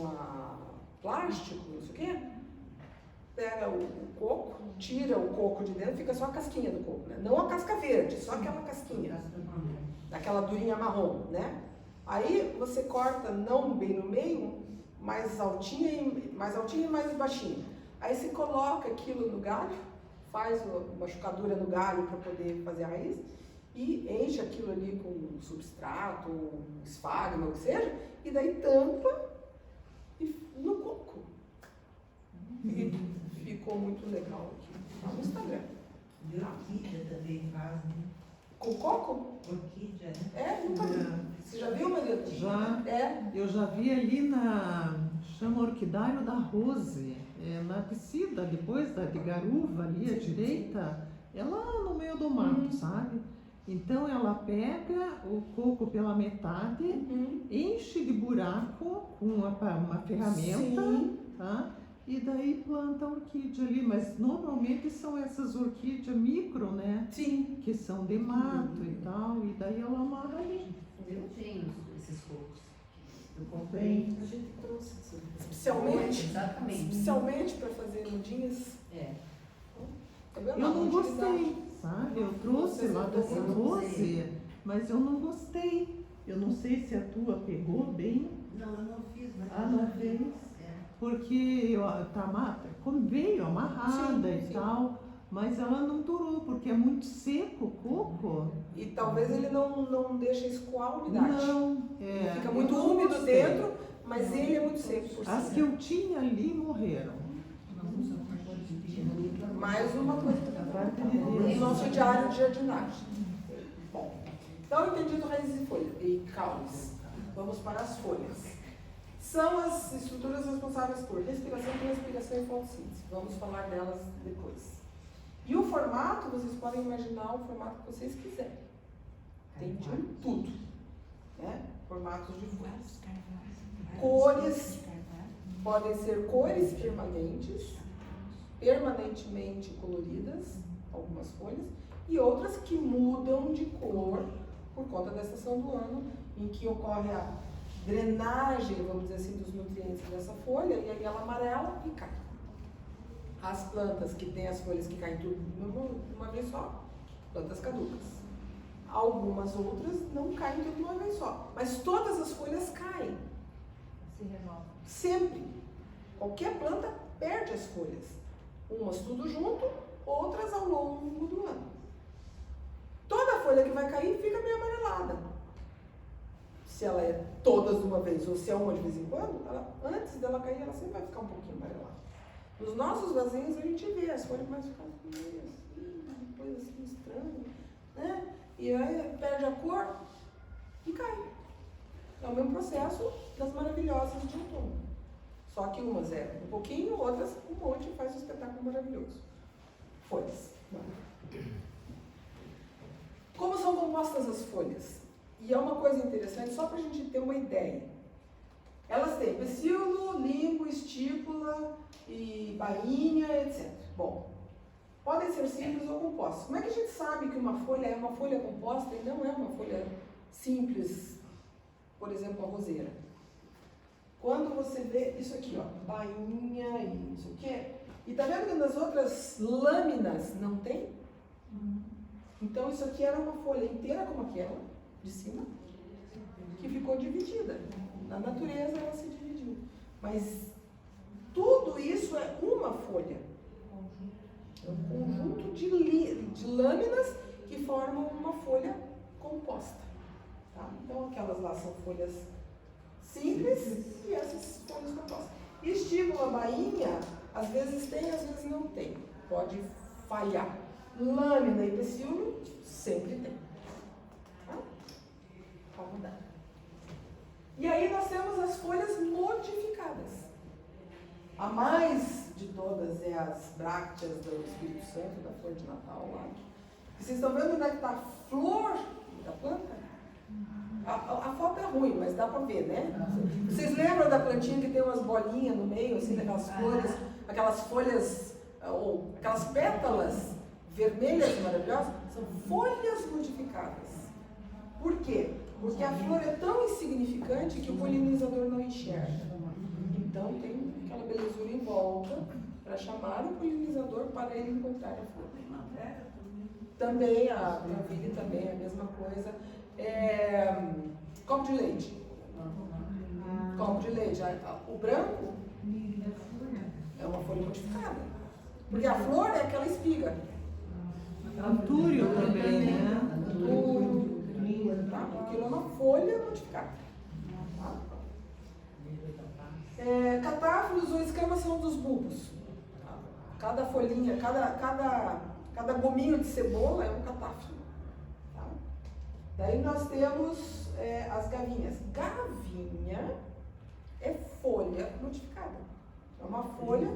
a plástico, não sei o quê, pega o coco, tira o coco de dentro, fica só a casquinha do coco, né? Não a casca verde, só aquela casquinha, aquela durinha marrom, né? Aí você corta não bem no meio, mais altinha e mais baixinha. Aí você coloca aquilo no galho, faz uma machucadura no galho para poder fazer a raiz e enche aquilo ali com substrato, esfagma, o que seja, e daí tampa no coco. E ficou muito legal aqui. Tá no Instagram. De orquídea também faz, né? Com coco? Orquídea, né? Nunca vi. Você já viu, Maria? Já. Eu já vi ali chama Orquidário da Rose, na piscina, depois de Garuva ali à direita, é lá no meio do mato, sabe? Então ela pega o coco pela metade, enche de buraco com uma ferramenta, tá? E daí planta a orquídea ali, mas normalmente são essas orquídeas micro, né? Sim. Que são de mato e tal, e daí ela amarra ali. Eu tenho esses cocos. Eu comprei. A gente trouxe especialmente para fazer mudinhas. Tá vendo? Eu não Utilidade. gostei, sabe? Eu trouxe lá da Você Rose, mas eu não gostei. Eu não sei se a tua pegou bem. Não, eu não fiz, mas Não fez? Porque veio amarrada Sim. e tal, mas ela não durou, porque é muito seco o coco. E talvez ele não deixa escoar a umidade. Não, Ele fica muito eu não úmido gostei. dentro, mas ele é muito seco por As cima. que eu tinha ali morreram. Mais uma coisa Deus. no nosso diário de jardinagem. Bom, então entendido raízes e folhas e caules. Vamos para as folhas. São as estruturas responsáveis por respiração, transpiração e fotossíntese. Vamos falar delas depois. E o formato, vocês podem imaginar o formato que vocês quiserem. Tem de tudo, né? Formatos de folhas. Cores, podem ser cores permanentemente coloridas, algumas folhas, e outras que mudam de cor por conta da estação do ano, em que ocorre a drenagem, vamos dizer assim, dos nutrientes dessa folha, e aí ela amarela e cai. As plantas que têm as folhas que caem tudo de uma vez só, plantas caducas. Algumas outras não caem tudo de uma vez só, mas todas as folhas caem. Se renova. Sempre. Qualquer planta perde as folhas. Umas tudo junto, outras ao longo do ano. Toda folha que vai cair fica meio amarelada. Se ela é todas de uma vez ou se é uma de vez em quando, antes dela cair, ela sempre vai ficar um pouquinho amarelada. Nos nossos vasinhos a gente vê, as folhas começam a ficar meio assim, uma coisa assim estranha, né? E aí perde a cor e cai. É o mesmo processo das maravilhosas de outono. Só que umas é um pouquinho, outras um monte e faz um espetáculo maravilhoso. Folhas. Como são compostas as folhas? E é uma coisa interessante, só para a gente ter uma ideia. Elas têm pecíolo, limbo, estípula e bainha, etc. Bom, podem ser simples ou compostas. Como é que a gente sabe que uma folha é uma folha composta e não é uma folha simples, por exemplo, a roseira? Quando você vê isso aqui, ó, bainha e isso aqui, e tá vendo que nas outras lâminas não tem? Então isso aqui era uma folha inteira como aquela, de cima, que ficou dividida. Na natureza ela se dividiu. Mas tudo isso é uma folha. É um conjunto de lâminas que formam uma folha composta. Tá? Então aquelas lá são folhas simples e essas folhas compostas. Estípula, bainha, às vezes tem, às vezes não tem. Pode falhar. Lâmina e pecíolo sempre tem. Tá? Pode mudar. E aí nós temos as folhas modificadas. A mais de todas é as brácteas do Espírito Santo, da flor de Natal lá. Vocês estão vendo onde é que está a flor da planta? A foto é ruim, mas dá para ver, né? Vocês lembram da plantinha que tem umas bolinhas no meio, assim, daquelas flores, aquelas folhas, ou aquelas pétalas vermelhas maravilhosas? São folhas modificadas. Por quê? Porque a flor é tão insignificante que o polinizador não enxerga. Então tem aquela belezura em volta para chamar o polinizador para ele encontrar a flor. Também a gravile também é a mesma coisa. Copo de leite. Copo de leite. O branco é uma folha modificada. Porque a flor é aquela espiga. Antúrio também, né? Antúrio. Tá? Aquilo é uma folha modificada. Tá? Catáfilos ou escamas são dos bulbos. Tá? Cada folhinha, cada gominho de cebola é um catáfilo. Tá? Daí nós temos as gavinhas. Gavinha é folha modificada. É uma folha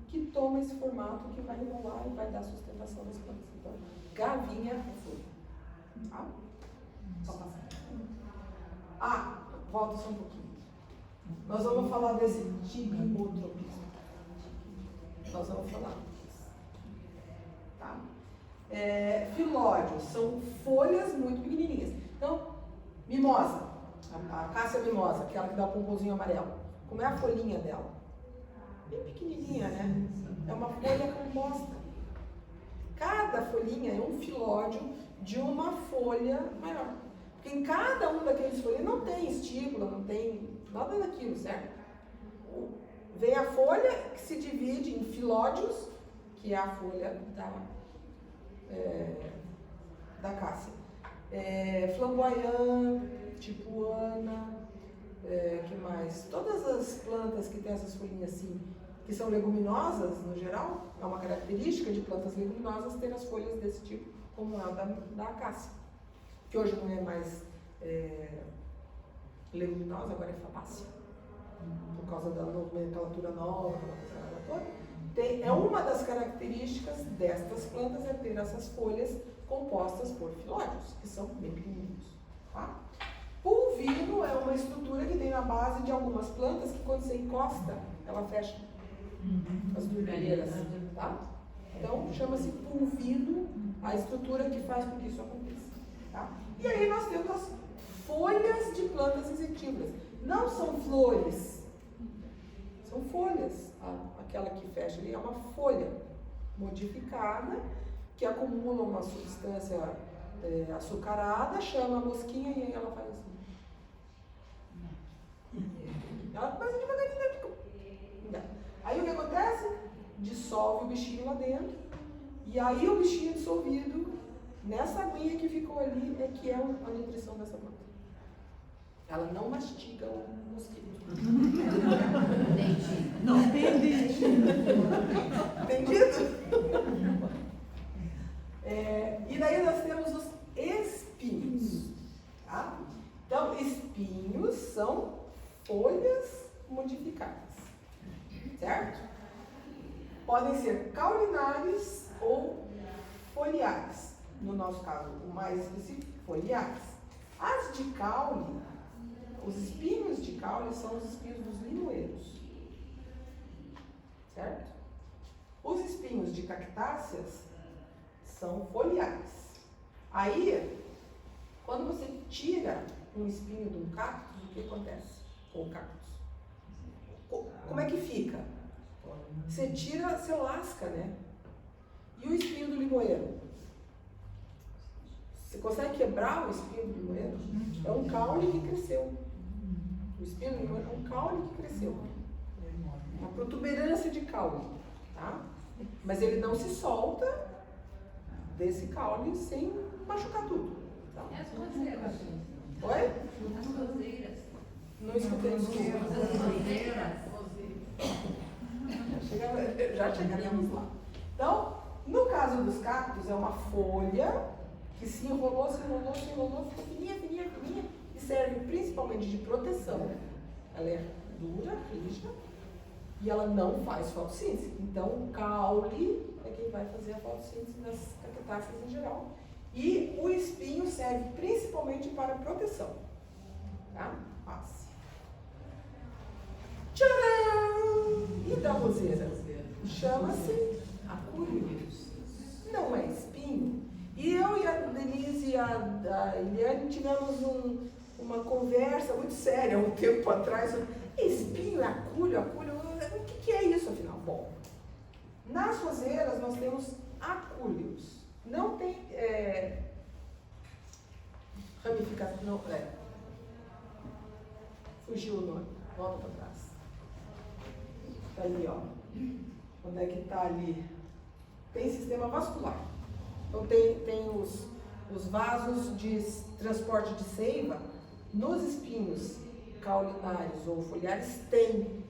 que toma esse formato que vai enrolar e vai dar sustentação das plantas. Então, gavinha é folha. Tá? Só passar. Volta só um pouquinho. Nós vamos falar desse tibimotropismo. Nós vamos falar disso. Tá? Filódios são folhas muito pequenininhas. Então, mimosa, a cássia mimosa, aquela que dá o pompozinho amarelo. Como é a folhinha dela? Bem pequenininha, né? É uma folha composta. Cada folhinha é um filódio de uma folha maior. Porque em cada um daqueles folhas não tem estípula, não tem nada daquilo, certo? Vem a folha que se divide em filódios, que é a folha da cássia. Flamboyant, tipuana, que mais? Todas as plantas que têm essas folhinhas assim, que são leguminosas no geral, é uma característica de plantas leguminosas ter as folhas desse tipo, como é a da acácia, que hoje não é mais leguminosa, agora é fabácea, por causa da nomenclatura nova, toda. É uma das características destas plantas é ter essas folhas compostas por filódios, que são bem pequenininhos. Tá? Pulvino é uma estrutura que tem na base de algumas plantas que quando você encosta, ela fecha as dormeiras. Tá? Então chama-se pulvino a estrutura que faz com que isso aconteça. Tá? E aí nós temos as folhas de plantas insetívoras. Não são flores, são folhas. Aquela que fecha ali é uma folha modificada que acumula uma substância açucarada, chama a mosquinha e aí ela faz assim. Ela começa devagarinho. Aí o que acontece? Dissolve o bichinho lá dentro e aí o bichinho dissolvido nessa aguinha que ficou ali é que é a nutrição dessa planta. Ela não mastiga o mosquito. Não tem dente. Entendido? E daí nós temos os espinhos. Tá? Então, espinhos são folhas modificadas. Certo? Podem ser caulinares ou foliares. No nosso caso, o mais específico, foliares. As de caule, os espinhos de caule são os espinhos dos limoeiros. Certo? Os espinhos de cactáceas são foliares. Aí, quando você tira um espinho de um cactus, o que acontece com o cactus? Como é que fica? Você tira, você lasca, né? E o espinho do limoeiro? Você consegue quebrar o espinho do limoeiro? É um caule que cresceu. O espinho do limoeiro é um caule que cresceu. Uma protuberância de caule. Tá? Mas ele não se solta desse caule sem machucar tudo. Tá? E as roseiras? Oi? As roseiras. Não escutei isso. As roseiras. Já chegaremos lá. Então, no caso dos cactos, é uma folha que se enrolou, ficou fininha, e serve principalmente de proteção. Ela é dura, rígida, e ela não faz fotossíntese. Então, o caule é quem vai fazer a fotossíntese nas cactáceas em geral. E o espinho serve principalmente para proteção. Tá? Passe. Tcharam! E da roseira? Chama-se acúleo. Não é espinho. E eu e a Denise e a Eliane tivemos uma conversa muito séria um tempo atrás sobre espinho, acúleo. O que é isso afinal? Bom, nas roseiras nós temos acúleos. Não tem ramificação, não, fugiu o nome, volta para trás. Está ali, ó. Onde é que está ali? Tem sistema vascular. Então tem os vasos de transporte de seiva. Nos espinhos caulinares ou foliares tem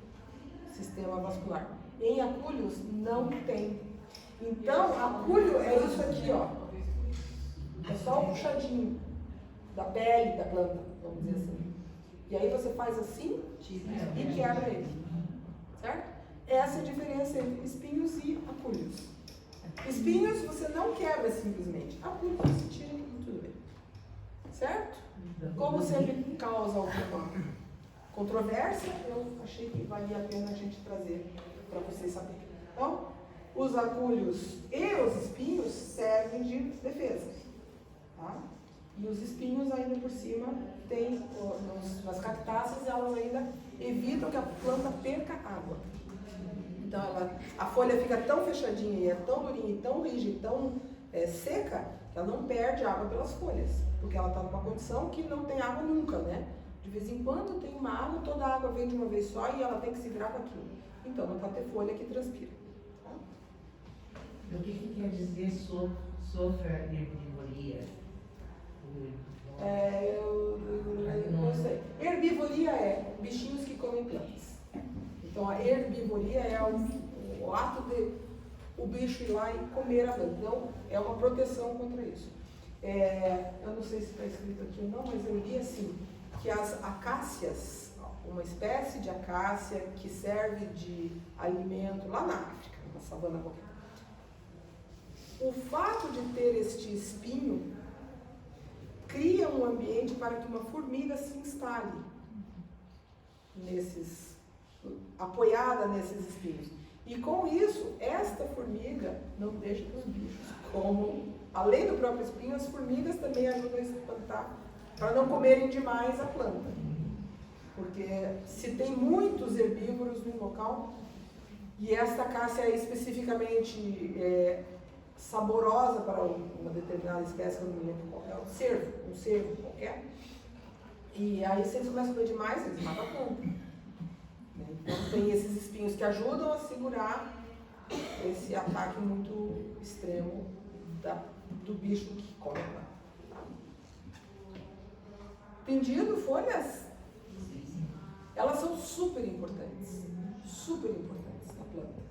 sistema vascular. Em acúleos não tem. Então, acúleo é isso aqui, ó. É só um puxadinho da pele da planta, vamos dizer assim. E aí você faz assim e quebra ele. Certo? Essa é a diferença entre espinhos e acúleos. Espinhos você não quebra simplesmente. Acúleos você tira e tudo bem. Certo? Como sempre causa alguma controvérsia, eu achei que valia a pena a gente trazer para vocês saberem. Então, os acúleos e os espinhos servem de defesa. Tá? E os espinhos ainda por cima tem, nas cactáceas, elas ainda evitam que a planta perca água. Então a folha fica tão fechadinha e é tão durinha, e tão rígida, e tão seca, que ela não perde água pelas folhas. Porque ela está numa condição que não tem água nunca, né? De vez em quando tem uma água, toda a água vem de uma vez só e ela tem que se virar com aquilo. Então não pode ter folha que transpira. Tá? O que quer dizer sofra herbivoria? Eu não sei. Herbivoria é bichinhos que comem plantas. Então a herbivoria é o ato de o bicho ir lá e comer a planta. Então é uma proteção contra isso. Eu não sei se está escrito aqui ou não, mas eu li assim, que as acácias, uma espécie de acácia que serve de alimento lá na África, uma savana qualquer. O fato de ter este espinho cria um ambiente para que uma formiga se instale apoiada nesses espinhos. E com isso, esta formiga não deixa que os bichos comam. Além do próprio espinho, as formigas também ajudam a espantar para não comerem demais a planta. Porque se tem muitos herbívoros no local, e esta cássia é especificamente saborosa para uma determinada espécie, que eu não me lembro qual é, um cervo qualquer, e aí se eles começam a comer demais, eles matam a planta. Então tem esses espinhos que ajudam a segurar esse ataque muito extremo do bicho que come a planta. Entendido? Folhas? Elas são super importantes na planta.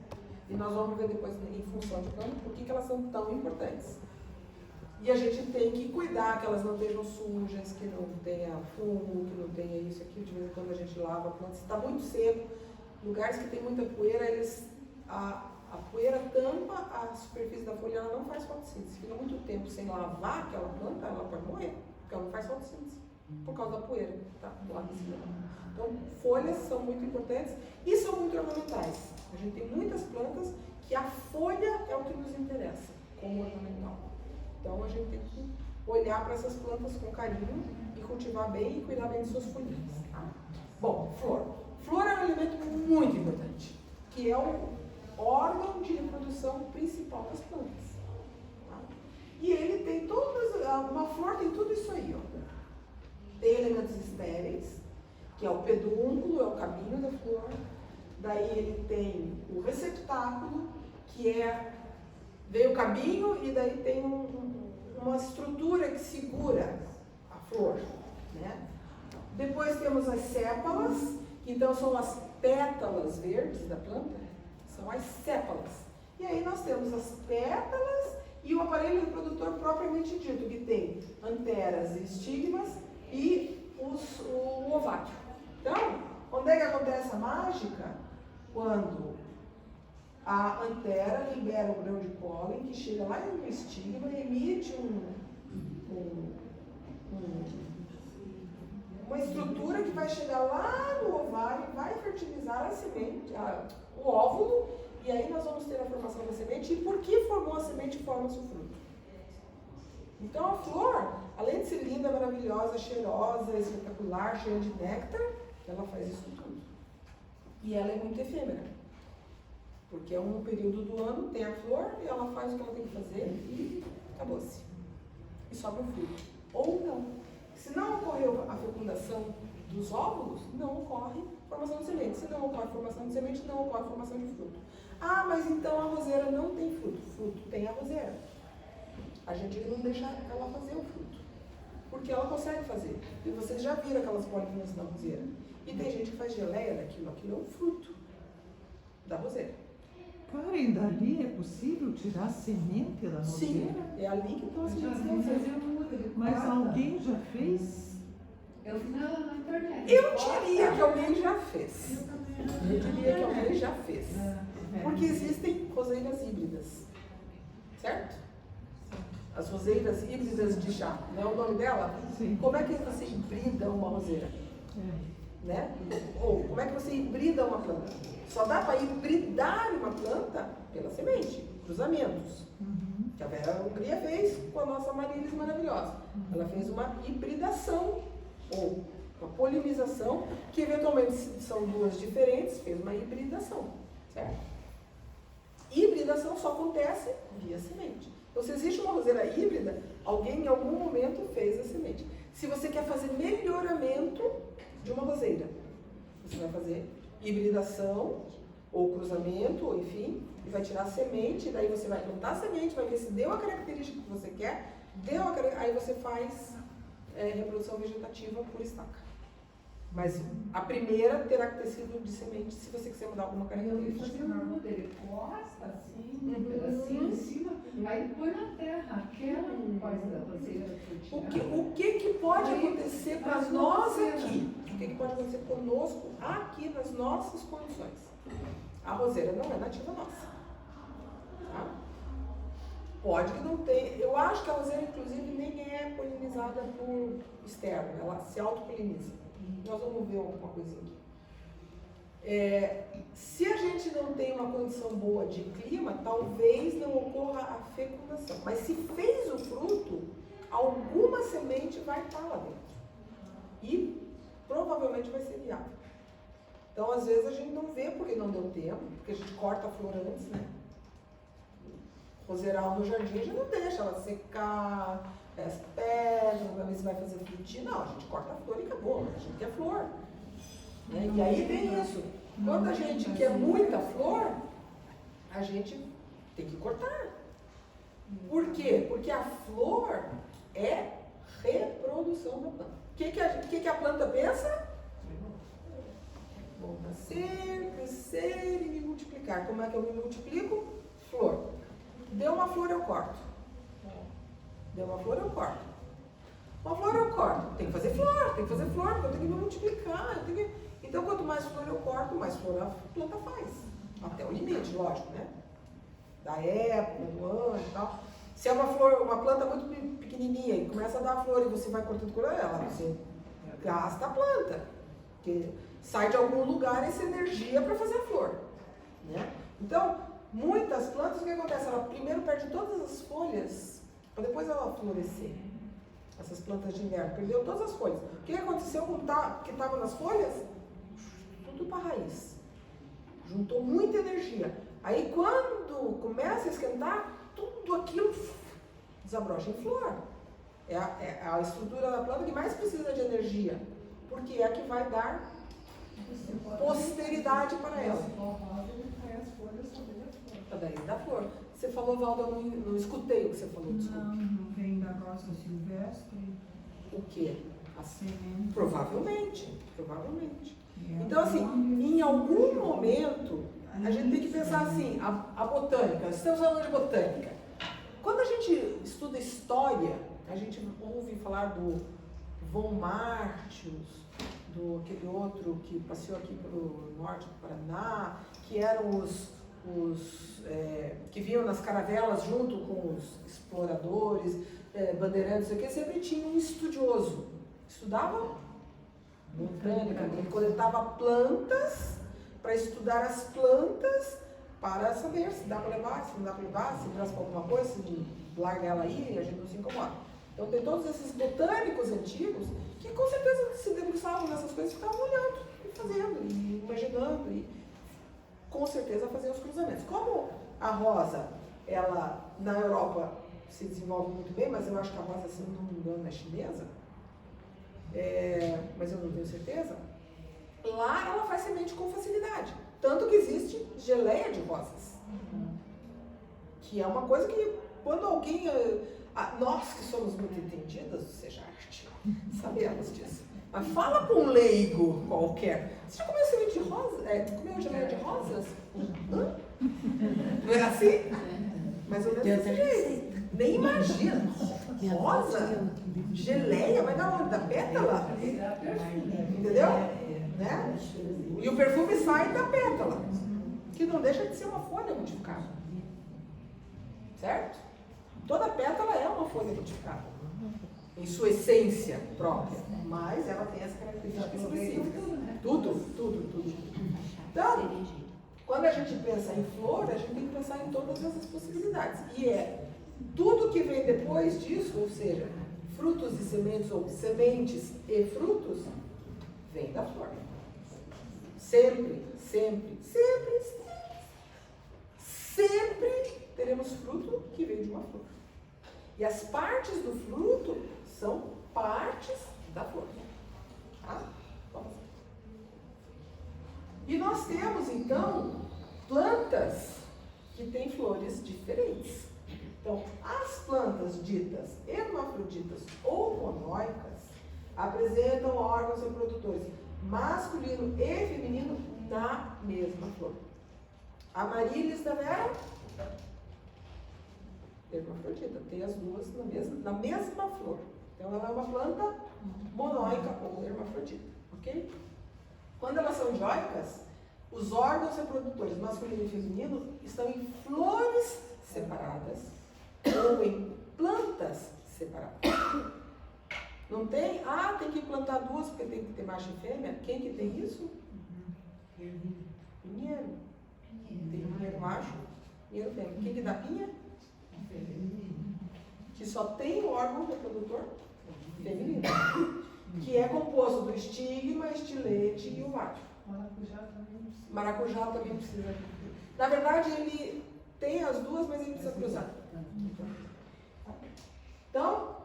E nós vamos ver depois, em função de planta, por que elas são tão importantes. E a gente tem que cuidar que elas não estejam sujas, que não tenha fungo, que não tenha isso aqui. De vez em quando a gente lava a planta. Se está muito seco, lugares que tem muita poeira, a poeira tampa a superfície da folha, ela não faz fotossíntese. Fica muito tempo sem lavar aquela planta, ela pode morrer, porque ela não faz fotossíntese, por causa da poeira, tá? Do lado de cima. Então, folhas são muito importantes e são muito ornamentais. A gente tem muitas plantas que a folha é o que nos interessa, como ornamental. Então, a gente tem que olhar para essas plantas com carinho e cultivar bem e cuidar bem de suas folhinhas. Tá? Bom, flor. Flor é um elemento muito importante, que é o órgão de reprodução principal das plantas. Tá? E ele tem uma flor tem tudo isso aí, ó. Tem elementos estéreis, que é o pedúnculo, é o caminho da flor. Daí ele tem o receptáculo, que vem o caminho, e daí tem uma estrutura que segura a flor, né? Depois temos as sépalas, que então são as pétalas verdes da planta, são as sépalas. E aí nós temos as pétalas e o aparelho reprodutor propriamente dito, que tem anteras e estigmas e o ovário. Então, onde é que acontece a mágica? Quando a antera libera o grão de pólen, que chega lá no estigma e emite uma estrutura que vai chegar lá no ovário, vai fertilizar a semente, o óvulo, e aí nós vamos ter a formação da semente. E por que formou a semente, forma-se o fruto. Então a flor, além de ser linda, maravilhosa, cheirosa, espetacular, cheia de néctar, ela faz isso tudo. E ela é muito efêmera. Porque é um período do ano, tem a flor, e ela faz o que ela tem que fazer e acabou-se. E sobra o fruto. Ou não. Se não ocorreu a fecundação dos óvulos, não ocorre formação de semente. Se não ocorre formação de semente, não ocorre formação de fruto. Ah, mas então a roseira não tem fruto. Fruto tem a roseira. A gente não deixa ela fazer o fruto. Porque ela consegue fazer. E vocês já viram aquelas bolinhas da roseira. E tem gente que faz geleia daquilo. Aquilo é o fruto da roseira. Karen, dali é possível tirar a semente da roseira? Sim, é ali que estão as sementes. Mas alguém já fez? Eu vi na internet. Eu diria que alguém já fez. Eu diria que alguém já fez. Porque existem roseiras híbridas. Certo? As roseiras híbridas de chá. Não é o nome dela? Sim. Como é que você hibrida uma roseira? Né? Ou como é que você hibrida uma planta? Só dá para hibridar uma planta pela semente, cruzamentos. Que a Vera Hungria fez com a nossa Marilis maravilhosa. Ela fez uma hibridação, ou uma polinização, que eventualmente são duas diferentes, fez uma hibridação, certo? Hibridação só acontece via semente. Então, se existe uma roseira híbrida, alguém em algum momento fez a semente. Se você quer fazer melhoramento de uma roseira, você vai fazer hibridação, ou cruzamento, ou enfim, e vai tirar a semente, daí você vai plantar a semente, vai ver se deu a característica que você quer, aí você faz reprodução vegetativa por estaca. Mas a primeira terá que ter sido de semente, se você quiser mudar alguma característica. Fazer um modelo, costa assim, um pedacinho em cima, aí põe na terra, aquela coisa da roseira. O que pode acontecer para nós aqui? O que pode acontecer conosco aqui nas nossas condições? A roseira não é nativa nossa. Pode que não tenha. Eu acho que a roseira, inclusive, nem é polinizada por externo, ela se autopoliniza. Nós vamos ver alguma coisinha aqui. Se a gente não tem uma condição boa de clima, talvez não ocorra a fecundação. Mas se fez o fruto, alguma semente vai estar lá dentro. E provavelmente vai ser viável. Então, às vezes, a gente não vê porque não deu tempo, porque a gente corta a flor antes, né? Roseiral no jardim, a gente não deixa ela secar, as pedras, pra ver se vai fazer frutinha. Não, a gente corta a flor e acabou. A gente quer flor. Né? E aí vem isso. Quando a gente quer muita flor, a gente tem que cortar. Por quê? Porque a flor é reprodução da planta. O que a planta pensa? Vou nascer, crescer e me multiplicar. Como é que eu me multiplico? Flor. Deu uma flor, eu corto. Deu uma flor, eu corto. Uma flor, eu corto. Tem que fazer flor, porque eu tenho que me multiplicar. Então, quanto mais flor eu corto, mais flor a planta faz. Até o limite, lógico, né? Da época, do ano e tal. Se é uma planta muito pequenininha e começa a dar flor e você vai cortando com ela, você gasta a planta. Porque sai de algum lugar essa energia para fazer a flor. Né? Então, muitas plantas, o que acontece? Ela primeiro perde todas as folhas, para depois ela florescer. Essas plantas de inverno, perdeu todas as folhas. O que aconteceu com o que estava nas folhas? Tudo para a raiz. Juntou muita energia. Aí quando começa a esquentar, tudo aquilo desabrocha em flor. É a estrutura da planta que mais precisa de energia, porque é a que vai dar posteridade para ela. Daí da flor. Você falou, Valda, eu não escutei o que você falou, desculpa. Não vem da rosa silvestre. O quê? Semente. Provavelmente. Então, assim, em algum momento, a gente tem que pensar assim, a botânica, estamos falando de botânica. Quando a gente estuda história, a gente ouve falar do Von Martius, do aquele outro que passeou aqui pelo norte do Paraná, que eram os que vinham nas caravelas junto com os exploradores, bandeirantes, sempre tinha um estudioso. Estudava botânica, ele coletava plantas para estudar as plantas, para saber se dá para levar, se não dá para levar, se traz para alguma coisa, se larga ela aí e a gente não se incomoda. Então tem todos esses botânicos antigos que com certeza se debruçavam nessas coisas e ficavam olhando, e fazendo, e imaginando, e com certeza faziam os cruzamentos. Como a rosa, ela na Europa se desenvolve muito bem, mas eu acho que a rosa, se não me engano, é chinesa, mas eu não tenho certeza, lá ela faz semente com facilidade. Tanto que existe geleia de rosas. Que é uma coisa que quando alguém... nós que somos muito entendidas, seja arte, sabemos disso. Mas fala com um leigo qualquer. Você já comeu semente de rosa? Comeu geleia de rosas? Hã? Não era assim? Mais ou menos desse jeito. Nem imagina. Rosa? Geleia? Vai dar onde? Da pétala? Entendeu? Né? E o perfume sai da pétala, que não deixa de ser uma folha modificada. Certo? Toda pétala é uma folha modificada, em sua essência própria, mas ela tem essa característica específica. Tudo. Então, quando a gente pensa em flor, a gente tem que pensar em todas essas possibilidades. E tudo que vem depois disso, ou seja, frutos e sementes, ou sementes e frutos, vem da flor. Sempre teremos fruto que vem de uma flor. E as partes do fruto são partes da flor. Tá? Vamos. E nós temos, então, plantas que têm flores diferentes. Então, as plantas ditas hermafroditas ou monóicas apresentam órgãos reprodutores masculino e feminino na mesma flor. Amaryllis da Vera, hermafrodita, tem as duas na mesma flor. Então ela é uma planta monóica ou hermafrodita, ok? Quando elas são dioicas, os órgãos reprodutores masculino e feminino estão em flores separadas ou em plantas separadas. Não tem? Ah, tem que plantar duas porque tem que ter macho e fêmea. Quem que tem isso? Pinheiro. Tem pinheiro macho, pinheiro fêmea. Quem que dá pinha? Que só tem o órgão reprodutor feminino, que é composto do estigma, estilete e ovário. Maracujá também precisa. Na verdade, ele tem as duas, mas ele precisa cruzar. Então,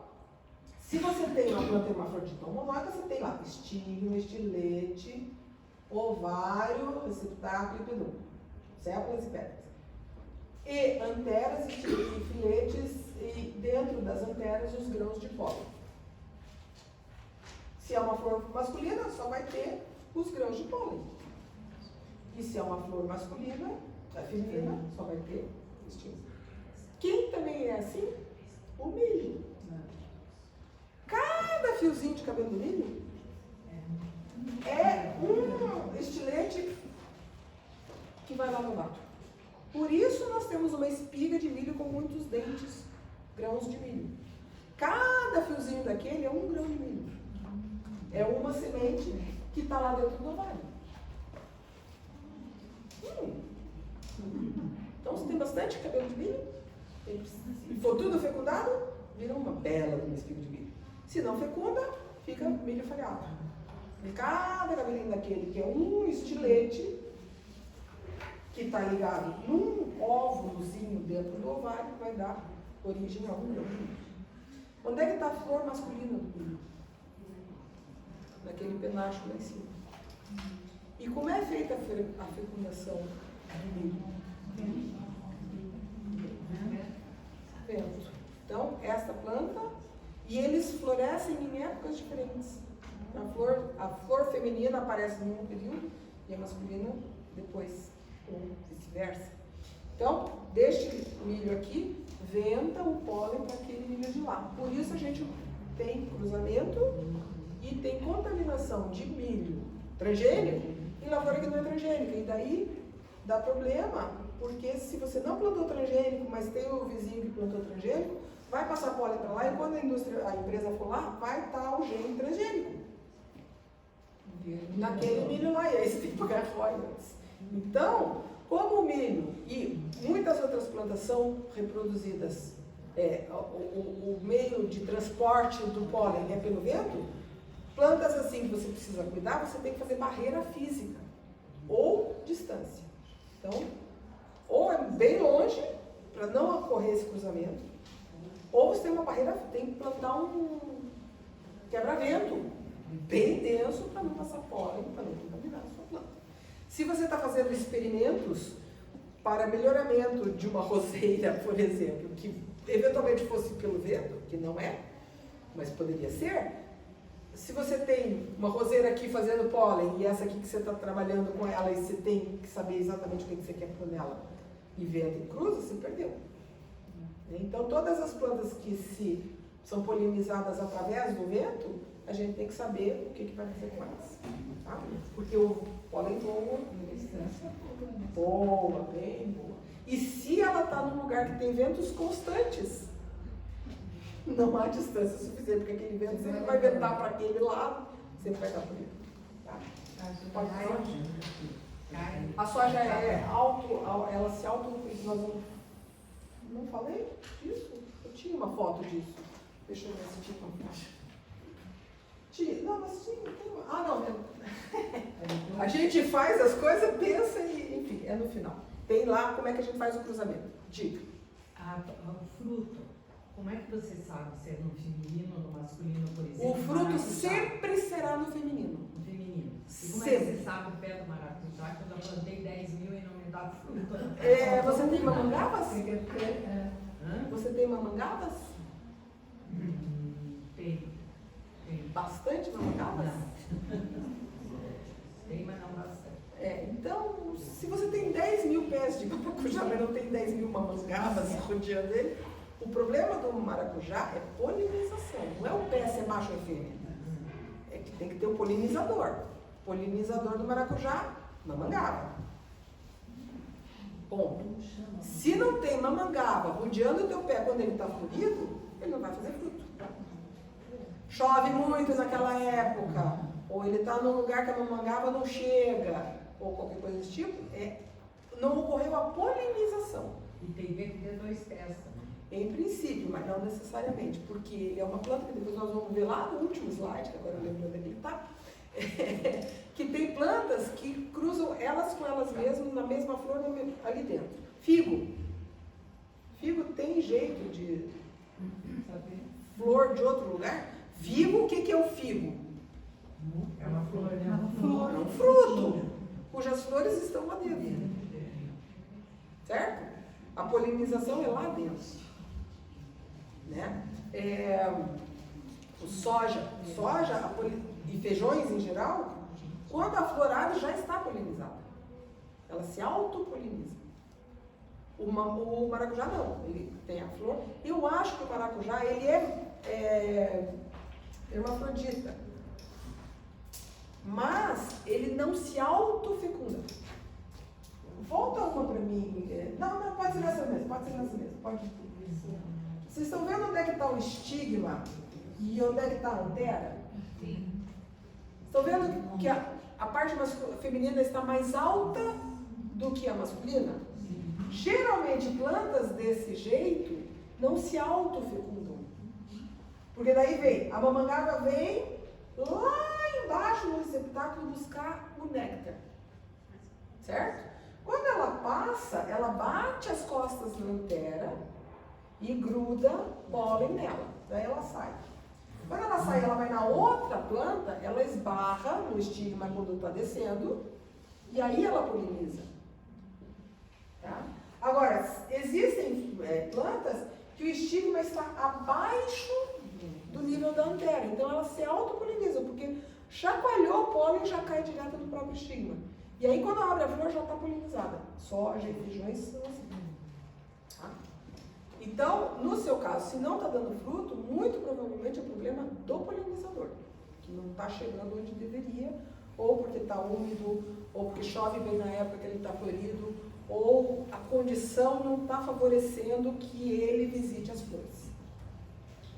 se você tem uma planta hermafrodita monóica, você tem lá estigma, estilete, ovário, receptáculo e pedúnculo, sépalas e pétalas. E anteras e filetes, e dentro das anteras os grãos de pólen. Se é uma flor masculina, só vai ter os grãos de pólen. E se é uma flor masculina, feminina, só vai ter estigma. Quem também é assim? O milho. Cada fiozinho de cabelo do milho é um estilete que vai lá no vato. Por isso nós temos uma espiga de milho com muitos dentes, grãos de milho. Cada fiozinho daquele é um grão de milho. É uma semente que está lá dentro do ovário. Então, se tem bastante cabelo de milho, e for tudo fecundado, vira uma bela de uma espiga de milho. Se não fecunda, fica milho falhado. E cada cabelinho daquele que é um estilete, que está ligado num óvulozinho dentro do ovário, vai dar origem a um grão de milho. Onde é que está a flor masculina do milho? Naquele penacho lá em cima. E como é feita a fecundação do milho? Vento. Então, esta planta, e eles florescem em épocas diferentes. A flor feminina aparece num período e a masculina depois, ou vice-versa. Então, deste milho aqui, venta o pólen para aquele milho de lá. Por isso a gente tem cruzamento e tem contaminação de milho transgênico em lavoura que não é transgênica. E daí dá problema, porque se você não plantou transgênico, mas tem o vizinho que plantou transgênico, vai passar pólen para lá e quando a empresa for lá, vai estar o gene transgênico naquele milho lá, e aí você tem que pagar royalties. Então, como o milho e muitas outras plantas são reproduzidas, o meio de transporte do pólen é pelo vento, plantas assim que você precisa cuidar, você tem que fazer barreira física ou distância. Então, ou é bem longe, para não ocorrer esse cruzamento, ou você tem uma barreira, tem que plantar um quebra-vento bem denso para não passar pólen, para não contaminar a sua planta. Se você está fazendo experimentos para melhoramento de uma roseira, por exemplo, que eventualmente fosse pelo vento, que não é, mas poderia ser, se você tem uma roseira aqui fazendo pólen e essa aqui que você está trabalhando com ela e você tem que saber exatamente o que você quer pôr nela e vento e cruza, você perdeu. Então, todas as plantas que são polinizadas através do vento, a gente tem que saber o que vai fazer com elas. Tá? Porque o pólen voa em distância boa, bem boa. E se ela está num lugar que tem ventos constantes, não há distância suficiente, porque aquele vento sempre vai ventar para aquele lado, sempre vai dar por ele. Tá? A soja é ela se auto-nós não falei disso? Eu tinha uma foto disso. Deixa eu ver se tinha uma foto. Não, mas tinha. Não. A gente faz as coisas, pensa e, enfim, é no final. Tem lá como é que a gente faz o cruzamento. Dica. O fruto, como é que você sabe se é no feminino ou no masculino, por exemplo? O fruto sempre será no feminino. No feminino. E como sempre. É que você sabe o pé do maracujá, que eu já plantei 10 mil e não me dá fruto? Você tem mamangavas? Hã? Você tem mamangavas? Tem. Bastante mamangavas? Tem, mas não bastante. Então, se você tem 10 mil pés de maracujá, mas não tem 10 mil mamangavas rodeando ele, o problema do maracujá é polinização. Não é o pé ser macho ou fêmea. É que tem que ter o polinizador. O polinizador do maracujá, mamangava. Ponto. Se não tem mamangava rodeando o teu pé quando ele está florido, ele não vai fazer fruto. Chove muito naquela época, ou ele está num lugar que a mamangava não chega, ou qualquer coisa desse tipo, não ocorreu a polinização. E tem que ver que tem 2 pés também. Em princípio, mas não necessariamente, porque ele é uma planta que depois nós vamos ver lá no último slide, que agora eu lembro onde ele está, que tem plantas que cruzam elas com elas mesmas na mesma flor ali dentro. Figo. Figo tem jeito de saber flor de outro lugar. Figo, o que é o figo? É uma flor, né? É um fruto, cujas flores estão lá dentro. Certo? A polinização é lá dentro. Né? O soja e feijões em geral, quando a flor abre já está polinizada. Ela se autopoliniza. O maracujá não, ele tem a flor. Eu acho que o maracujá ele é hermafrodita, mas ele não se autofecunda. Volta uma para mim. Não, pode ser essa mesmo, pode. Vocês estão vendo onde é que está o estigma e onde é que está a antera? Sim. Estão vendo que a parte feminina está mais alta do que a masculina? Sim. Geralmente plantas desse jeito não se autofecundam. Porque daí a mamangava vem lá embaixo no receptáculo buscar o néctar. Certo? Quando ela passa, ela bate as costas na antera e gruda pólen nela. Daí ela sai. Quando ela sai, ela vai na outra planta, ela esbarra no estigma quando está descendo e aí ela poliniza. Tá? Agora, existem plantas que o estigma está abaixo do nível da antera. Então ela se autopoliniza, porque chacoalhou o pólen já cai direto no próprio estigma. E aí quando abre a flor já está polinizada. Soja e feijões são assim. Tá? Então, no seu caso, se não está dando fruto, muito provavelmente é problema do polinizador, que não está chegando onde deveria, ou porque está úmido, ou porque chove bem na época que ele está florido, ou a condição não está favorecendo que ele visite as flores.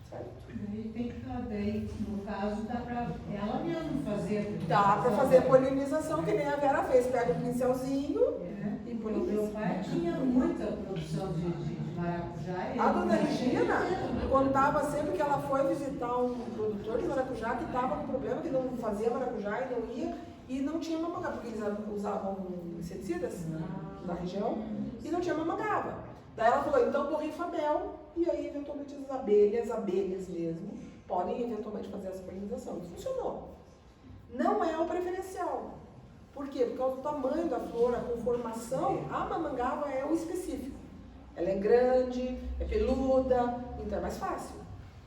Certo? E tem que daí, no caso, dá para ela mesma fazer. Dá para fazer polinização, que nem a Vera fez. Pega o pincelzinho e O poliniza. meu pai tinha muita produção de maracujá. A dona Regina contava sempre que ela foi visitar um produtor de maracujá que estava com problema, que não fazia maracujá e não ia, e não tinha mamangava, porque eles usavam inseticidas na região e não tinha mamangava. Daí ela falou, então borrifa mel, e aí eventualmente as abelhas mesmo, podem eventualmente fazer essa polinização. Isso funcionou. Não é o preferencial. Por quê? Por causa do tamanho da flor, a conformação, a mamangava é o específico. Ela é grande, é peluda, então é mais fácil.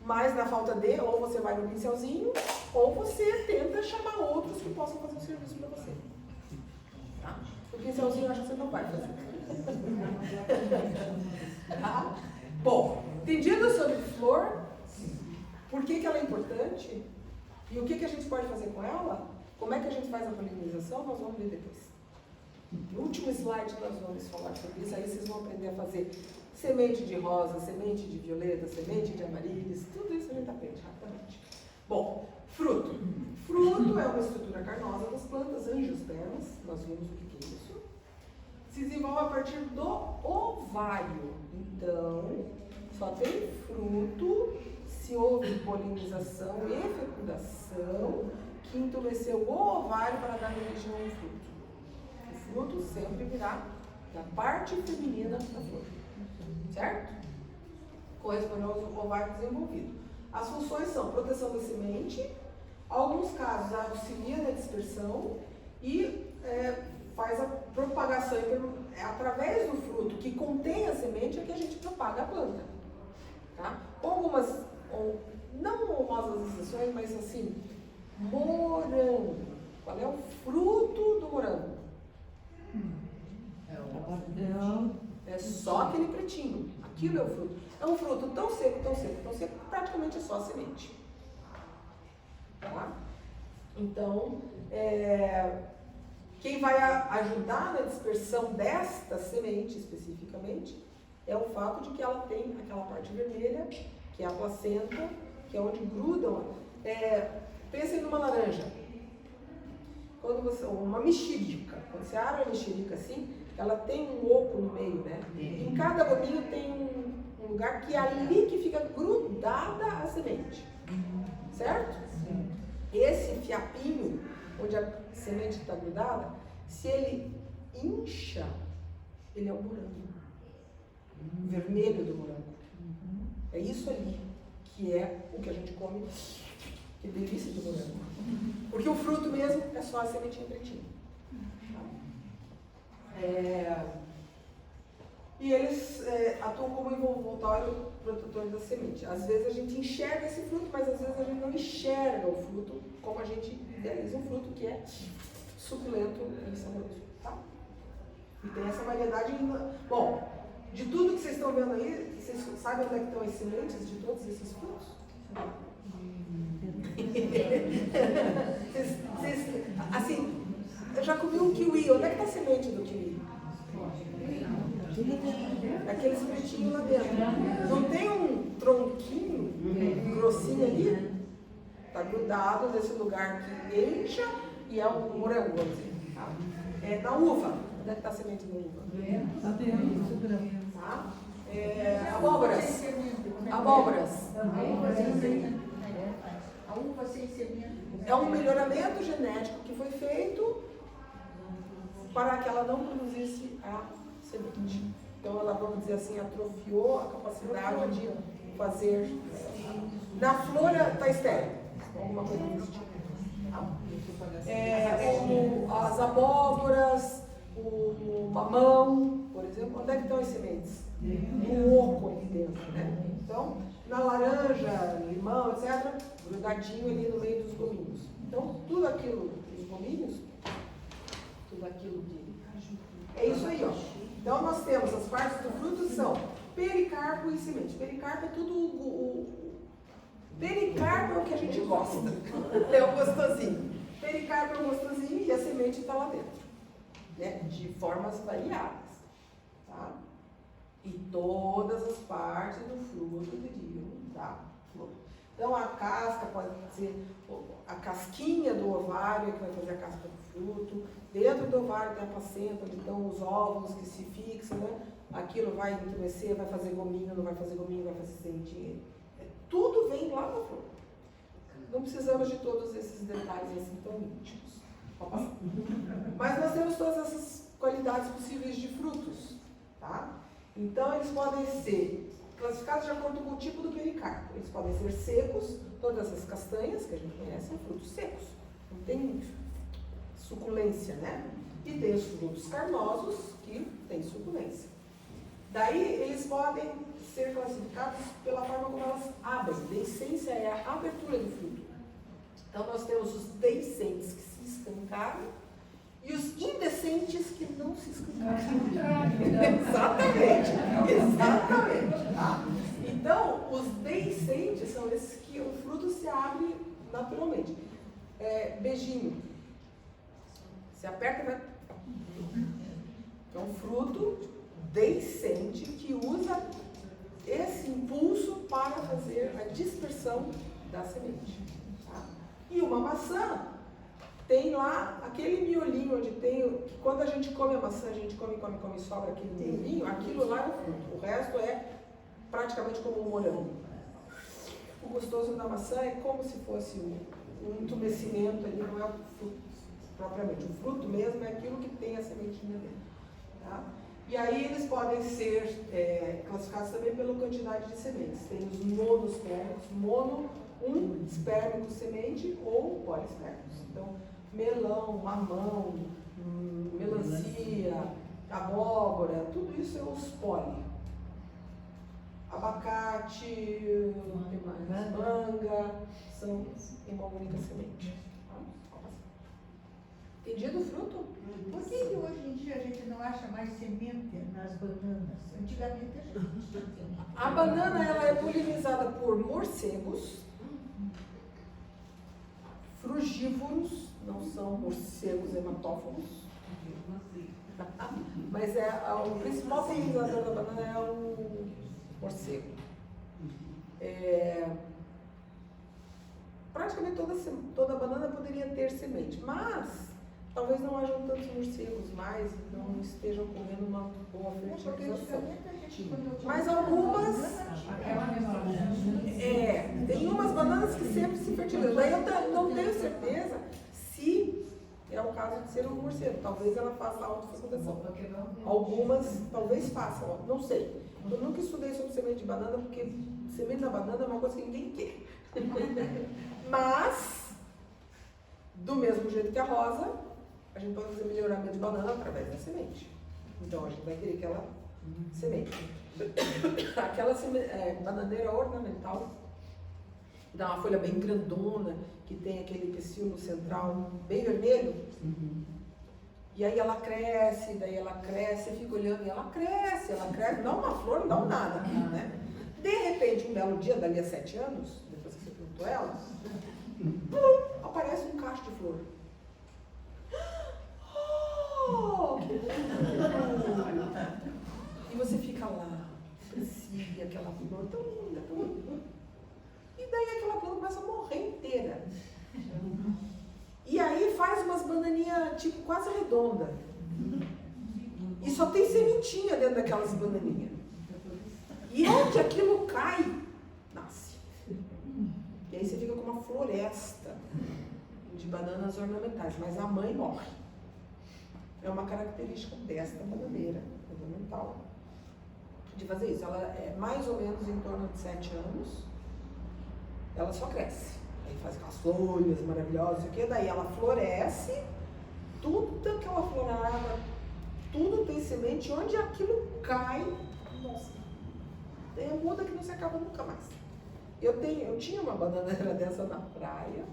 Mas na falta de, ou você vai no pincelzinho, ou você tenta chamar outros que possam fazer o serviço para você. Tá? O pincelzinho eu acho que você não vai fazer. Tá? Bom, entendido sobre flor, por que ela é importante e o que a gente pode fazer com ela, como é que a gente faz a polinização, nós vamos ver depois. No último slide nós vamos falar sobre isso, aí vocês vão aprender a fazer semente de rosa, semente de violeta, semente de amarílis, tudo isso a gente aprende rapidamente. Bom, fruto. Fruto é uma estrutura carnosa das plantas angiospermas, nós vimos o que é isso. Se desenvolve a partir do ovário. Então, só tem fruto se houve polinização e fecundação que entumeceu o ovário para dar origem a um fruto. O fruto sempre virá da parte feminina da flor. Certo? Corresponde ao ovário desenvolvido. As funções são proteção da semente, alguns casos auxilia na dispersão e faz a propagação através do fruto que contém a semente é que a gente propaga a planta. Tá? Algumas, não honrosas exceções, mas assim, morango. Qual é o fruto do morango? É só aquele pretinho. Aquilo é o fruto. É um fruto tão seco, praticamente é só a semente. Tá? Então, Quem vai ajudar na dispersão desta semente especificamente é o fato de que ela tem aquela parte vermelha, que é a placenta, que é onde grudam. Pensem numa laranja. Uma mexerica. Quando você abre a mexerica assim, ela tem um oco no meio, né? Em cada gominho tem um lugar que é ali que fica grudada a semente. Certo? Esse fiapinho, onde a semente está grudada, se ele incha, ele é o morango. O vermelho do morango. É isso ali que é o que a gente come. Que delícia de morango. Porque o fruto mesmo é só a sementinha pretinha. E eles atuam como envoltório protetor da semente. Às vezes a gente enxerga esse fruto, mas às vezes a gente não enxerga o fruto como a gente idealiza um fruto que é suculento e saboroso. Tá? E tem essa variedade. Bom, de tudo que vocês estão vendo aí, vocês sabem onde é que estão as sementes de todos esses frutos? Assim, eu já comi um kiwi. Onde é que está a semente do kiwi? Aqueles pretinhos lá dentro. Não tem um tronquinho grossinho ali? Está grudado nesse lugar que encha e é o morango, vamos dizer. Tá? Da uva. Onde é que está a semente da uva? Está dentro do grão. Tá? Abóboras. Abóboras. A uva sem semente. É um melhoramento genético que foi feito para que ela não produzisse a semente. Então ela, vamos dizer assim, atrofiou a capacidade de fazer. Na flora está estéril. Alguma coisa desse tipo. Como as abóboras, o mamão, por exemplo. Onde é que estão as sementes? No oco ali dentro, né? Então, na laranja, limão, etc., grudadinho ali no meio dos gominhos. Então, tudo aquilo dos gominhos, tudo aquilo que... É isso aí, ó. Então, nós temos as partes do fruto são pericarpo e semente. Pericarpo é tudo pericarpo é o que a gente gosta. É o gostosinho. Pericarpo é o gostosinho e a semente está lá dentro. Né? De formas variadas. Tá? E todas as partes do fruto derivam da flor. Então a casca pode ser a casquinha do ovário que vai fazer a casca do fruto. Dentro do ovário tem a placenta, onde estão os óvulos que se fixam, né? Aquilo vai entumescer, vai fazer gominho, não vai fazer gominho, vai fazer sementinha. Tudo vem lá da flor. Não precisamos de todos esses detalhes assim tão íntimos. Mas nós temos todas essas qualidades possíveis de frutos. Tá? Então, eles podem ser classificados de acordo com o tipo do pericarpo. Eles podem ser secos, todas essas castanhas que a gente conhece são frutos secos. Não tem suculência, né? E tem os frutos carnosos, que têm suculência. Daí, eles podem ser classificados pela forma como elas abrem. Deiscência é a abertura do fruto. Então, nós temos os deiscentes que se escancaram e os indecentes que não se escancaram. Exatamente. Tá? Então, os deiscentes são esses que o fruto se abre naturalmente. Beijinho. Você aperta e vai... É um fruto deiscente que usa esse impulso para fazer a dispersão da semente. Tá? E uma maçã tem lá aquele miolinho onde tem, que quando a gente come a maçã, a gente come e sobra aquele miolinho, aquilo lá é o fruto. O resto é praticamente como um morango. O gostoso da maçã é como se fosse um entumecimento ali, não é o fruto propriamente. O fruto mesmo é aquilo que tem a sementinha dentro. Tá? E aí eles podem ser classificados também pela quantidade de sementes. Tem os monospérmicos, espérmico semente ou poliespérmicos. Então, melão, mamão, melancia, abóbora, tudo isso é os poli. Abacate, manga, são em uma única semente. Entendido o fruto? Por que hoje em dia a gente não acha mais semente nas bananas? Antigamente a gente. A banana ela é polinizada por morcegos, frugívoros, não são morcegos hematófagos, Mas o principal polinizador da banana é o morcego. Praticamente toda banana poderia ter semente, mas talvez não hajam tantos morcegos mais, não esteja ocorrendo uma boa fertilização. Mas algumas, tem umas bananas que sempre se fertilizam. Daí eu não tenho certeza se é o caso de ser um morcego. Talvez ela faça autofecundação. Algumas talvez façam, não sei. Eu nunca estudei sobre semente de banana, porque semente da banana é uma coisa que ninguém quer. Mas, do mesmo jeito que a rosa, a gente pode fazer melhoramento de banana através da semente. Então a gente vai querer aquela semente. Aquela bananeira ornamental, dá uma folha bem grandona, que tem aquele pecíolo central bem vermelho. E aí ela cresce, você fica olhando e ela cresce, dá uma flor, não dá um nada, né? De repente, um belo dia, dali a 7 anos, depois que você plantou ela, aparece um cacho de flor. Oh, que lindo! E você fica lá, aprecia aquela flor tão linda, tão linda. E daí aquela planta começa a morrer inteira. E aí faz umas bananinhas tipo quase redonda. E só tem sementinha dentro daquelas bananinhas. E onde aquilo cai, nasce. E aí você fica com uma floresta de bananas ornamentais, mas a mãe morre. É uma característica desta bananeira ornamental de fazer isso. Ela é mais ou menos em torno de 7 anos, ela só cresce. Aí faz aquelas folhas maravilhosas, o que? Daí ela floresce, tudo aquela florada, tudo tem semente, onde aquilo cai, nossa, tem a muda que não se acaba nunca mais. Eu tinha uma bananeira dessa na praia,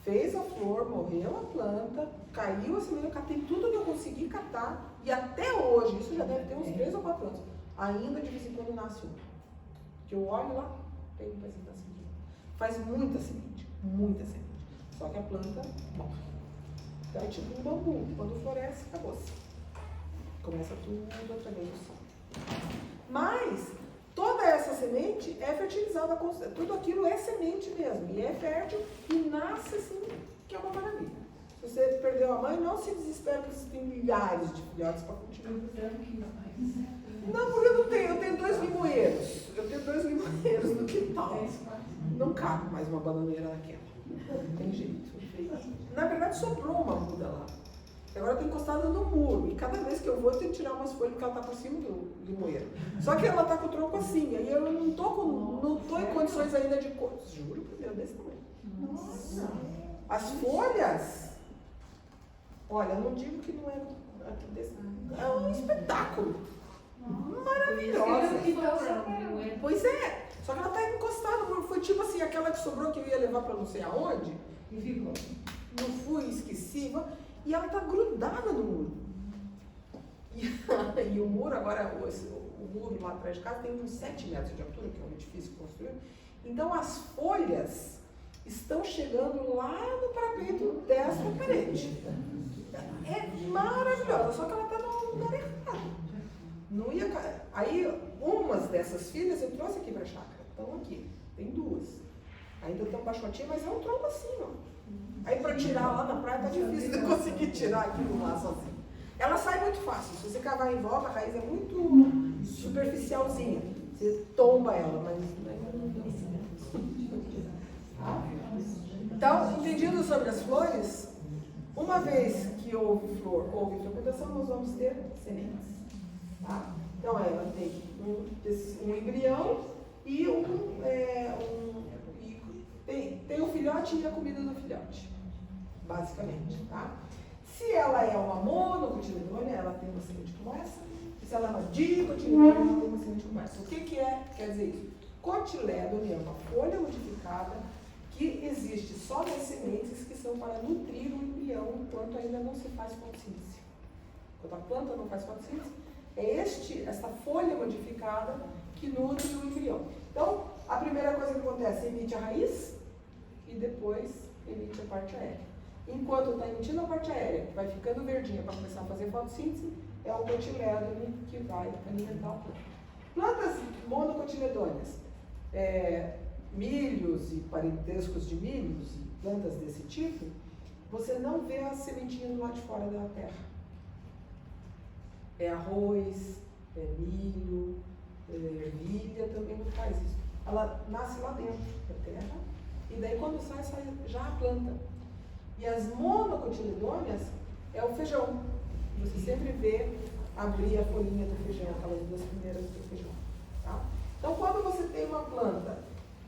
fez a flor, morreu a planta, caiu a semente, eu catei tudo que eu consegui catar, e até hoje, isso já deve ter uns 3 ou 4 anos, ainda de vez em quando nasce um. Que eu olho lá, tem um pedacinho da semente. Faz muita semente, só que a planta morre. Então é tipo um bambu, quando floresce, acabou-se. Começa tudo outra vez no sol. Mas toda essa semente é fertilizada, tudo aquilo é semente mesmo, e é fértil e nasce assim, que é uma maravilha. Se você perdeu a mãe, não se desespere, porque você tem milhares de filhotes para continuar. Não, porque eu tenho 2 limoeiros. Eu tenho 2 limoeiros no quintal. Não cabe mais uma bananeira daquela. Não tem jeito. Na verdade, sobrou uma muda lá. Agora eu tô encostada no muro. E cada vez que eu vou, eu tenho que tirar umas folhas, porque ela tá por cima do limoeiro. Só que ela tá com o tronco assim. Aí eu não tô em condições ainda de cor. Juro por Deus, desse tamanho. Nossa. As folhas, olha, eu não digo que não é aqui desse. É um espetáculo. Maravilhosa. Pois é. Só que ela tá encostada. Foi tipo assim, aquela que sobrou que eu ia levar pra não sei aonde. E ficou. Não fui, esqueci. E ela tá grudada no muro. E o muro agora, o muro lá atrás de casa tem uns 7 metros de altura, que é um edifício construído. Então as folhas estão chegando lá no parapeito dessa parede. É maravilhosa, só que ela tá no lugar errado. Não ia cair. Aí, umas dessas filhas eu trouxe aqui pra chácara. Estão aqui. Tem 2. Ainda estão baixotinhas, mas é um tronco assim, ó. Aí pra tirar lá na praia tá difícil de conseguir tirar aquilo lá sozinho. Ela sai muito fácil. Se você cavar em volta, a raiz é muito superficialzinha. Você tomba ela, mas então, entendido sobre as flores, uma vez que houve flor, houve fecundação, nós vamos ter sementes. Tá? Então ela tem um embrião e tem o filhote e a comida do filhote, basicamente. Tá? Se ela é uma monocotiledônia, ela tem uma semente como essa. E se ela é uma dicotiledônia, ela tem uma semente como essa. O que quer dizer isso? Cotiledônia é uma folha modificada que existe só nas sementes que são para nutrir o embrião enquanto ainda não se faz fotossíntese. Quando a planta não faz fotossíntese, é esta folha modificada que nutre o embrião. Então, a primeira coisa que acontece, emite a raiz e depois emite a parte aérea. Enquanto está emitindo a parte aérea, vai ficando verdinha para começar a fazer fotossíntese, é o cotilédone que vai alimentar a planta. Plantas monocotiledôneas, milhos e parentescos de milhos, e plantas desse tipo, você não vê a sementinha do lado de fora da terra. É arroz, é milho, ervilha também não faz isso. Ela nasce lá dentro da terra e daí quando sai já a planta. E as monocotiledôneas é o feijão. Você sempre vê abrir a folhinha do feijão, aquelas duas primeiras do feijão. Tá? Então quando você tem uma planta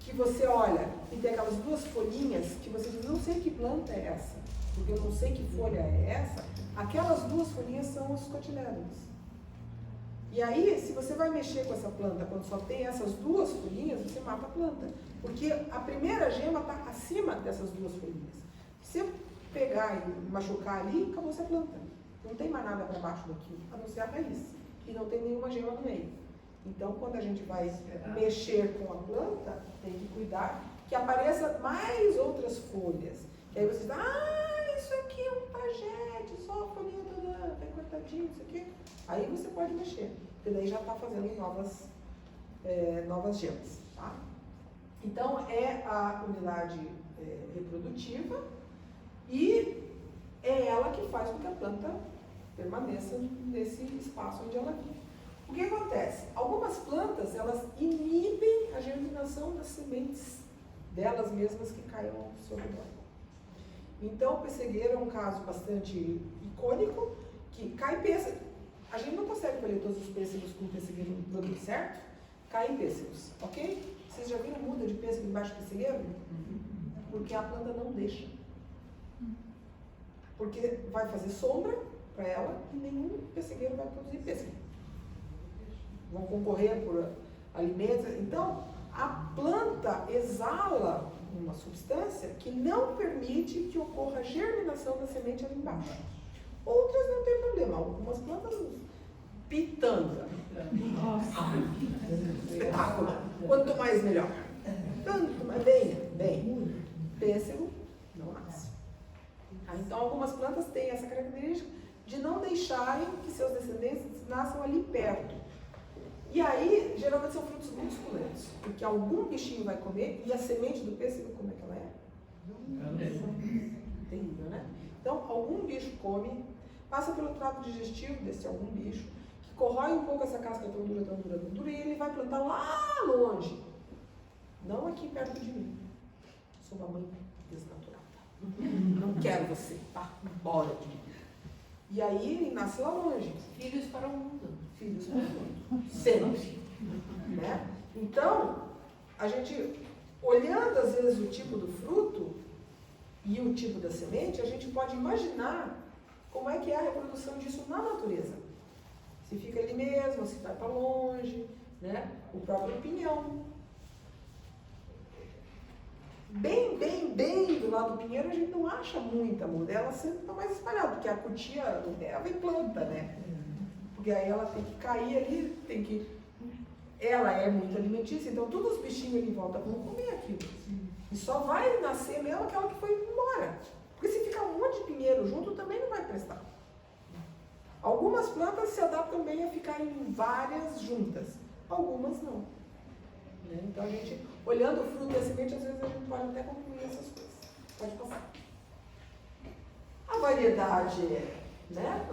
que você olha e tem aquelas duas folhinhas que você diz, não sei que planta é essa, porque eu não sei que folha é essa, aquelas duas folhinhas são os cotilédones. E aí, se você vai mexer com essa planta quando só tem essas duas folhinhas, você mata a planta. Porque a primeira gema está acima dessas duas folhinhas. Se você pegar e machucar ali, acabou essa planta. Não tem mais nada para baixo daquilo, a não ser a raiz. E não tem nenhuma gema no meio. Então, quando a gente vai mexer com a planta, tem que cuidar que apareça mais outras folhas. E aí você diz, isso aqui é um pajete, só a folhinha toda bem cortadinha, isso aqui. Aí você pode mexer, porque daí já está fazendo novas gemas. Tá? Então, é a unidade reprodutiva e é ela que faz com que a planta permaneça nesse espaço onde ela vive. O que acontece? Algumas plantas, elas inibem a germinação das sementes delas mesmas que caem ao seu redor. Então, o pessegueiro é um caso bastante icônico, que cai pêssego. A gente não consegue colher todos os pêssegos com o pessegueiro no produto certo, caem pêssegos, ok? Vocês já viram muda de pêssego embaixo do pessegueiro? Porque a planta não deixa. Porque vai fazer sombra para ela e nenhum pessegueiro vai produzir pêssego. Vão concorrer por alimentos. Então, a planta exala uma substância que não permite que ocorra a germinação da semente ali embaixo. Outras não tem problema. Algumas plantas, pitanga. Espetáculo. Quanto mais melhor. Tanto mais bem. Pêssego não nasce. Então, algumas plantas têm essa característica de não deixarem que seus descendentes nasçam ali perto. E aí, geralmente são frutos muito suculentos, porque algum bichinho vai comer e a semente do pêssego, como é que ela é? Terrível, né? Então, algum bicho come, passa pelo trato digestivo desse algum bicho, que corrói um pouco essa casca tão dura, e ele vai plantar lá longe. Não aqui perto de mim. Sou uma mãe desnaturada. Não quero você, tá? Embora de mim. E aí ele nasce lá longe. Filhos para o mundo. Filhos para o mundo. Sempre. Né? Então, a gente, olhando às vezes o tipo do fruto e o tipo da semente, a gente pode imaginar como é que é a reprodução disso na natureza. Se fica ali mesmo, se vai para longe, né? O próprio pinhão. Bem do lado do pinheiro a gente não acha muita muda, ela sempre está mais espalhada, porque a cutia ela vem planta, né? Porque aí ela tem que cair ali, ela é muito alimentícia, então todos os bichinhos ali em volta vão comer aquilo. E só vai nascer mesmo aquela que foi embora. Porque se ficar um monte de pinheiro junto, também não vai prestar. Algumas plantas se adaptam bem a ficarem várias juntas, algumas não. Né? Então a gente, olhando o fruto e a semente, às vezes a gente pode até concluir essas coisas. Pode passar. A variedade né?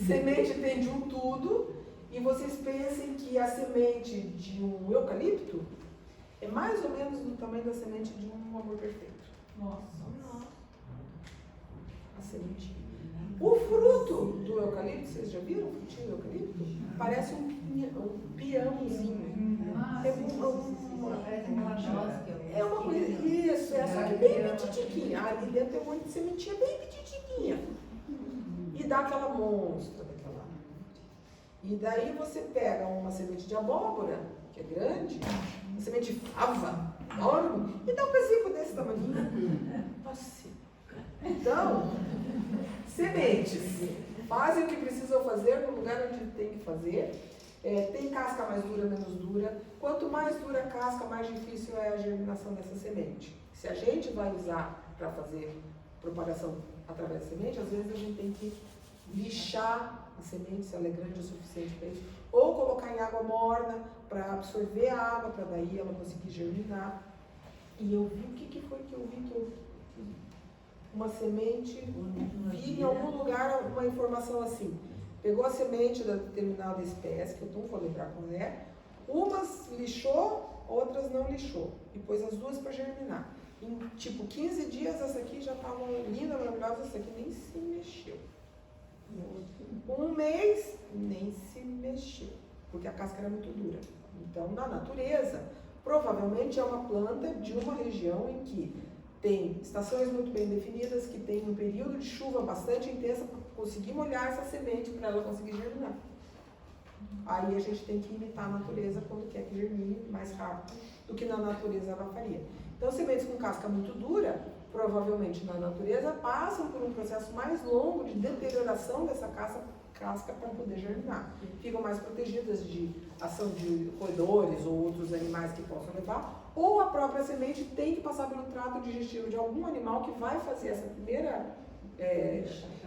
Semente tem de um tudo, e vocês pensem que a semente de um eucalipto é mais ou menos do tamanho da semente de um amor perfeito. Nossa. A semente. O fruto do eucalipto, vocês já viram o frutinho do eucalipto? Parece um peãozinho. É uma coisa, isso, é só que bem petitiquinha. Ali dentro tem um monte de sementinha bem petitiquinha. E dá aquela monstra daquela. E daí você pega uma semente de abóbora, que é grande, uma semente de fava, enorme, e dá um pezinho desse tamanho. Nossa. Então, sementes. Fazem o que precisam fazer no lugar onde tem que fazer. Tem casca mais dura, menos dura. Quanto mais dura a casca, mais difícil é a germinação dessa semente. Se a gente vai usar para fazer propagação através da semente, às vezes a gente tem que lixar a semente, se ela é grande o suficiente para isso, ou colocar em água morna para absorver a água, para daí ela conseguir germinar. E eu vi, o que foi que eu vi? Uma semente, vi em algum lugar uma informação assim, pegou a semente da determinada espécie, que eu não vou lembrar qual é, umas lixou, outras não lixou, e pôs as duas para germinar. Em tipo 15 dias essa aqui já estava linda, maravilhosa, essa aqui nem se mexeu. Um mês nem se mexeu, porque a casca era muito dura. Então, na natureza, provavelmente é uma planta de uma região em que tem estações muito bem definidas, que tem um período de chuva bastante intensa para conseguir molhar essa semente para ela conseguir germinar. Aí a gente tem que imitar a natureza quando quer que germine mais rápido do que na natureza ela faria. Então, sementes com casca muito dura, provavelmente na natureza, passam por um processo mais longo de deterioração dessa casca para poder germinar. Ficam mais protegidas de ação de roedores ou outros animais que possam levar, ou a própria semente tem que passar pelo trato digestivo de algum animal que vai fazer essa primeira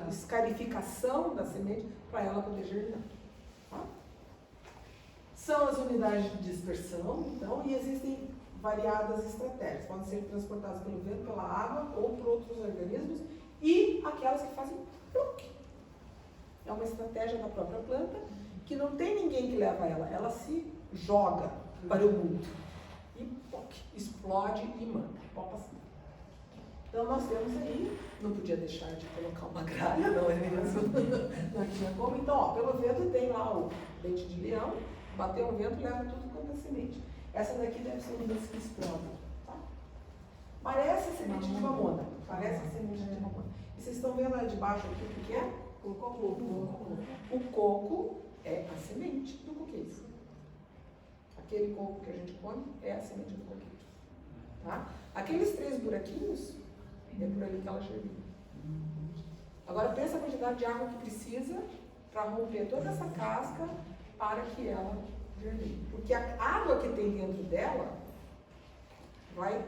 escarificação da semente para ela poder germinar. Tá? São as unidades de dispersão, então, e existem variadas estratégias. Podem ser transportadas pelo vento, pela água ou por outros organismos, e aquelas que fazem pluk. É uma estratégia da própria planta, que não tem ninguém que leva ela se joga para o mundo. E pluk, explode e manda. Pode passar. Então nós temos aí, não podia deixar de colocar uma gralha, não é mesmo? Não tinha como. Então, ó, pelo vento tem lá o dente de leão, bateu um vento, leva tudo quanto é semente. Essa daqui deve ser uma das que explodem, tá? Parece a semente de mamona. Parece a semente de mamona. E vocês estão vendo ali de baixo aqui o que é? O coco. O coco é a semente do coqueiro. Aquele coco que a gente come é a semente do coqueiro. Tá? Aqueles 3 buraquinhos, é por ali que ela germina. Agora pensa a quantidade de água que precisa para romper toda essa casca para que ela germine. Porque a água que tem dentro dela vai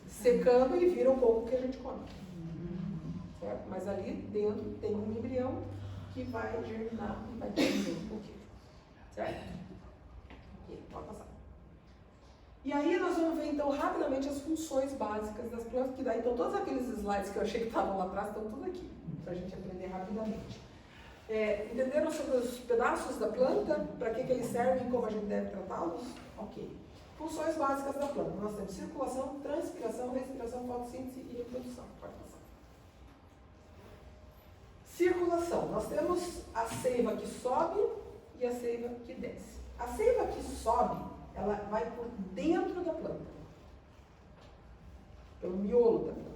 secando e vira o coco que a gente come. Certo? Mas ali dentro tem um embrião que vai germinar e vai ter um coqueiro. Certo? Ok, pode passar. E aí nós vamos ver então rapidamente as funções básicas das plantas, que daí então todos aqueles slides que eu achei que estavam lá atrás estão tudo aqui, para a gente aprender rapidamente. Entenderam sobre os pedaços da planta, para que eles servem e como a gente deve tratá-los? Ok. Funções básicas da planta. Nós temos circulação, transpiração, respiração, fotossíntese e reprodução. Pode passar. Circulação. Nós temos a seiva que sobe e a seiva que desce. A seiva que sobe, ela vai por dentro da planta, pelo miolo da planta,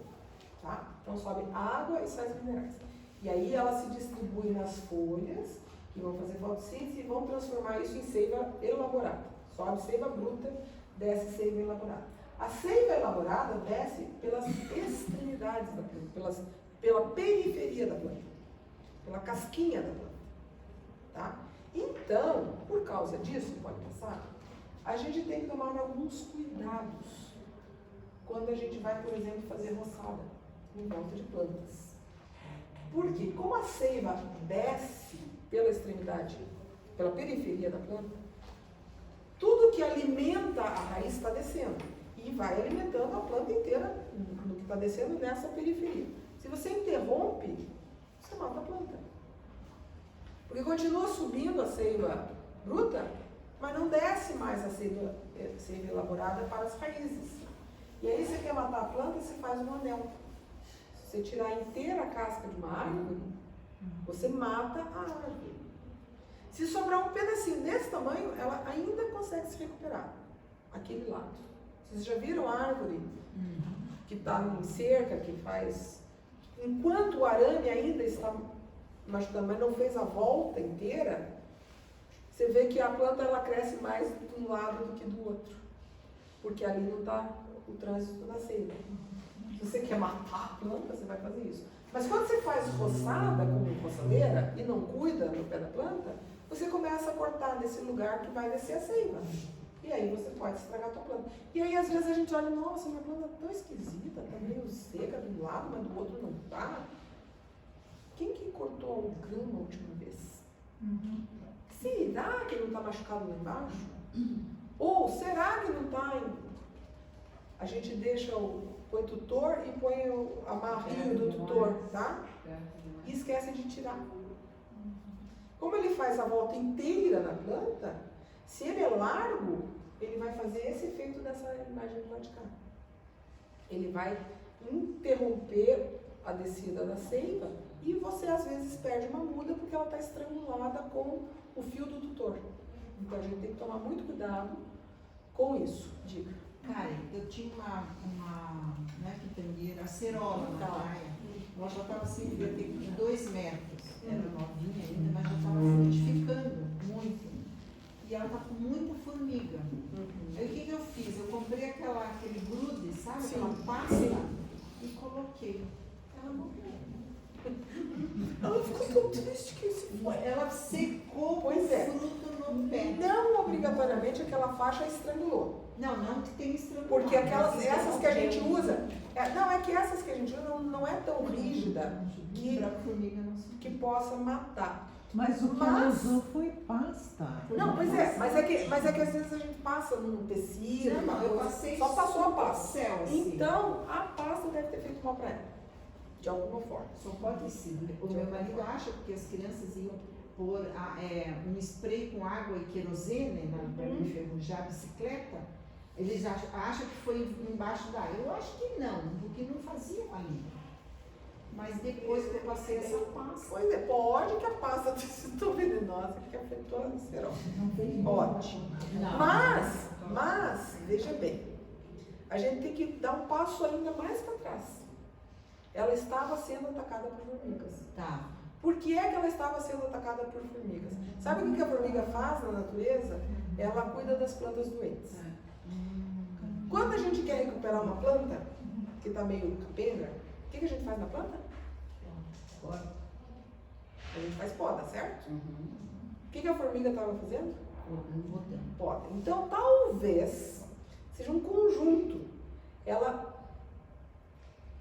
tá? Então sobe água e sais minerais. E aí ela se distribui nas folhas, que vão fazer fotossíntese e vão transformar isso em seiva elaborada. Sobe seiva bruta, desce seiva elaborada. A seiva elaborada desce pelas extremidades da planta, pela periferia da planta, pela casquinha da planta, tá? Então, por causa disso, pode passar, a gente tem que tomar alguns cuidados quando a gente vai, por exemplo, fazer roçada em volta de plantas. Porque como a seiva desce pela extremidade, pela periferia da planta, tudo que alimenta a raiz está descendo e vai alimentando a planta inteira no que está descendo nessa periferia. Se você interrompe, você mata a planta. Porque continua subindo a seiva bruta, mas não desce mais a seiva elaborada para as raízes. E aí você quer matar a planta, você faz um anel. Se você tirar inteira a casca de uma árvore, você mata a árvore. Se sobrar um pedacinho desse tamanho, ela ainda consegue se recuperar. Aquele lado. Vocês já viram a árvore que está em cerca, que faz... Enquanto o arame ainda está machucando, mas não fez a volta inteira, você vê que a planta ela cresce mais de um lado do que do outro. Porque ali não está o trânsito da seiva. Se você quer matar a planta, você vai fazer isso. Mas quando você faz roçada com roçadeira e não cuida no pé da planta, você começa a cortar nesse lugar que vai descer a seiva. E aí você pode estragar a tua planta. E aí às vezes a gente olha, nossa, minha planta é tão esquisita, tá meio seca de um lado, mas do outro não tá. Quem que cortou o grama a última vez? Será que não está machucado lá embaixo? Ou será que não está? A gente deixa põe o tutor e põe a marrinha do tutor, tá? E esquece de tirar. Como ele faz a volta inteira na planta, se ele é largo, ele vai fazer esse efeito dessa imagem do lado de cá. Ele vai interromper a descida da seiva e você às vezes perde uma muda porque ela está estrangulada com o fio do tutor. Então a gente tem que tomar muito cuidado com isso. Diga. Karen, eu tinha uma não é pitangueira, acerola na praia. Ela já estava assim, devia ter 2 metros. Era novinha ainda, mas já estava se identificando muito. E ela tá com muita formiga. Aí o que eu fiz? Eu comprei aquele grude, sabe? Sim. Aquela pasta e coloquei. Ela morreu. Ela ficou tão triste que isso foi. Ela secou Pois é. o fruto no pé. Não obrigatoriamente aquela faixa estrangulou. Não que tem estrangulado. Porque essas que a gente usa, é que essas que a gente usa não é tão rígida Pra formiga não se que possa matar. Mas o que ela usou foi pasta. Não, pois é, mas é que às vezes a gente passa num tecido, uma eu coisa, passei só passou a pasta. céu, assim. Então, a pasta deve ter feito mal para ela, de alguma forma. Só pode ter sido. O meu marido acha porque as crianças iam pôr um spray com água e querosene para enferrujar a bicicleta. Eles acham que foi embaixo da água. Eu acho que não, porque não faziam ali. Mas depois que eu passei essa pasta. Pois é, pode que a pasta tenha sido tão venenosa que afetou a cerol. Ótimo. Mas, veja bem, a gente tem que dar um passo ainda mais para trás. Ela estava sendo atacada por formigas. Tá. Por que é que ela estava sendo atacada por formigas? Sabe o que a formiga faz na natureza? Ela cuida das plantas doentes. Quando a gente quer recuperar uma planta que está meio capenga, o que a gente faz na planta? A gente faz poda, certo? O que a formiga estava fazendo? Poda. Então, talvez seja um conjunto.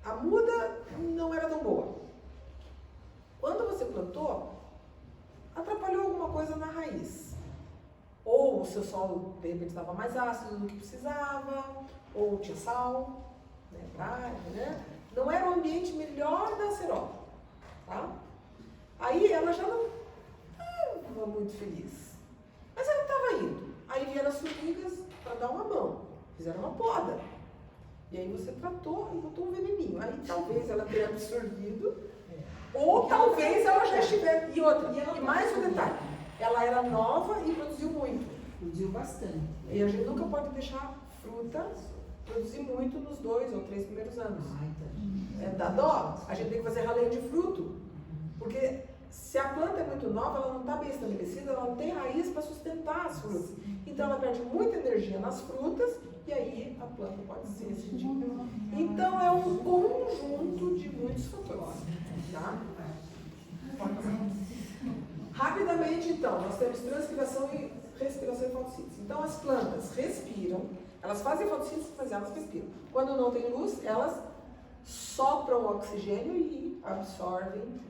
A muda não era tão boa. Quando você plantou, atrapalhou alguma coisa na raiz. Ou o seu solo, de repente, estava mais ácido do que precisava, ou tinha sal, praia, né? Não era o ambiente melhor da acerola, tá? Aí ela já não estava muito feliz. Mas ela estava indo. Aí vieram as formigas para dar uma mão. Fizeram uma poda. E aí você tratou e botou um veneninho. Aí talvez ela tenha absorvido, ou talvez ela já estivesse. E mais um detalhe. Ela era nova e produziu muito. Produziu bastante. E a gente nunca pode deixar fruta produzir muito nos 2 ou 3 primeiros anos. Dá dó. A gente tem que fazer raleio de fruto. Porque se a planta é muito nova, ela não está bem estabelecida, ela não tem raiz para sustentar as frutas. Então ela perde muita energia nas frutas e aí a planta pode se ressentir. Então é um conjunto de muitos fatores. Tá? Rapidamente, então, nós temos transpiração e respiração e fotossíntese. Então, as plantas respiram, elas fazem fotossíntese, mas elas respiram. Quando não tem luz, elas sopram oxigênio e absorvem,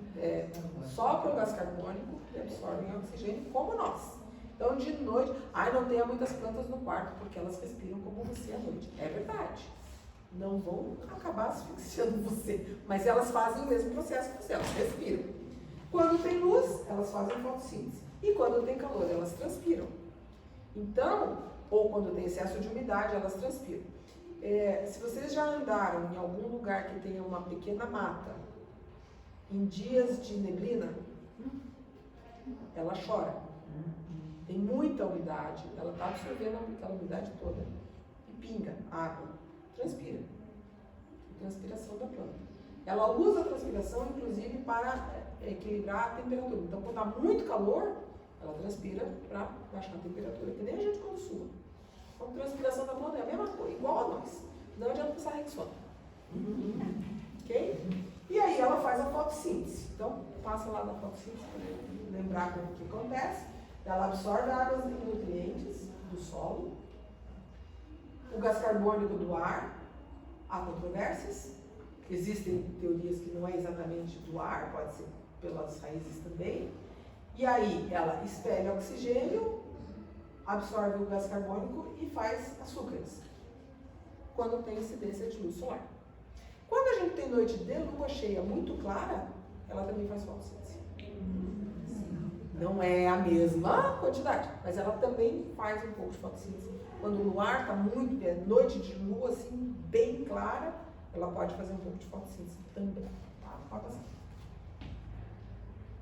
sopram o gás carbônico e absorvem oxigênio, como nós. Então, de noite, não tenha muitas plantas no quarto, porque elas respiram como você à noite. É verdade. Não vão acabar asfixiando você, mas elas fazem o mesmo processo que você, elas respiram. Quando tem luz, elas fazem fotossíntese. E quando tem calor, elas transpiram. Então, ou quando tem excesso de umidade, elas transpiram. Se vocês já andaram em algum lugar que tenha uma pequena mata, em dias de neblina, ela chora. Tem muita umidade, ela está absorvendo aquela umidade toda. E pinga água, transpira. Transpiração da planta. Ela usa a transpiração, inclusive, para equilibrar a temperatura. Então, quando há muito calor, ela transpira para baixar a temperatura, que nem a gente quando sua. Então, a transpiração da planta é a mesma coisa, igual a nós. Não adianta passar Rexona. Ok? E aí ela faz a fotossíntese. Então, passa lá na fotossíntese para lembrar como que acontece. Ela absorve águas e nutrientes do solo, o gás carbônico do ar. Há controvérsias. Existem teorias que não é exatamente do ar, pode ser pelas raízes também. E aí ela expele oxigênio, absorve o gás carbônico e faz açúcares, quando tem incidência de luz solar. Quando a gente tem noite de lua cheia muito clara, ela também faz fotossíntese. Não é a mesma quantidade, mas ela também faz um pouco de fotossíntese. Quando o luar está muito, é noite de lua assim, bem clara, ela pode fazer um pouco de fotossíntese também. Tá? Pode passar.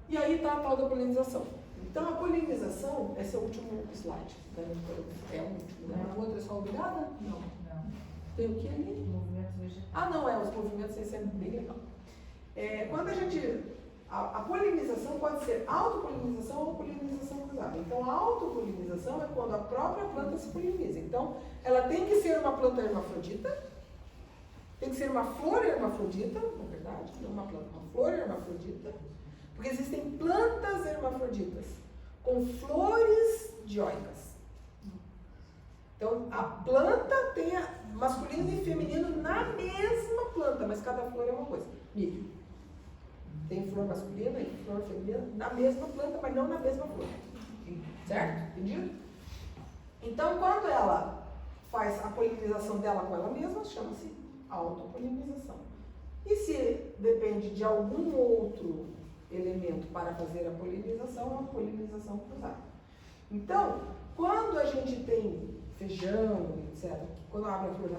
E aí está a tal da polinização. Então a polinização, esse é o último slide. Né? É o último, né? O outro é só obrigada? Não. Tem o que ali? Movimentos vegetais. Ah, não, os movimentos, esse é bem legal. Quando a gente... A polinização pode ser autopolinização ou polinização cruzada. Então, a autopolinização é quando a própria planta se poliniza. Então, ela tem que ser uma planta hermafrodita, tem que ser uma flor hermafrodita, na verdade, não uma planta, uma flor hermafrodita, porque existem plantas hermafroditas com flores dioicas. Então, a planta tem masculino e feminino na mesma planta, mas cada flor é uma coisa. Milho. Tem flor masculina e flor feminina na mesma planta, mas não na mesma flor. Certo? Entendido? Então, quando ela faz a polinização dela com ela mesma, chama-se autopolinização. E se depende de algum outro elemento para fazer a polinização, é uma polinização cruzada. Então, quando a gente tem feijão, etc., quando a flor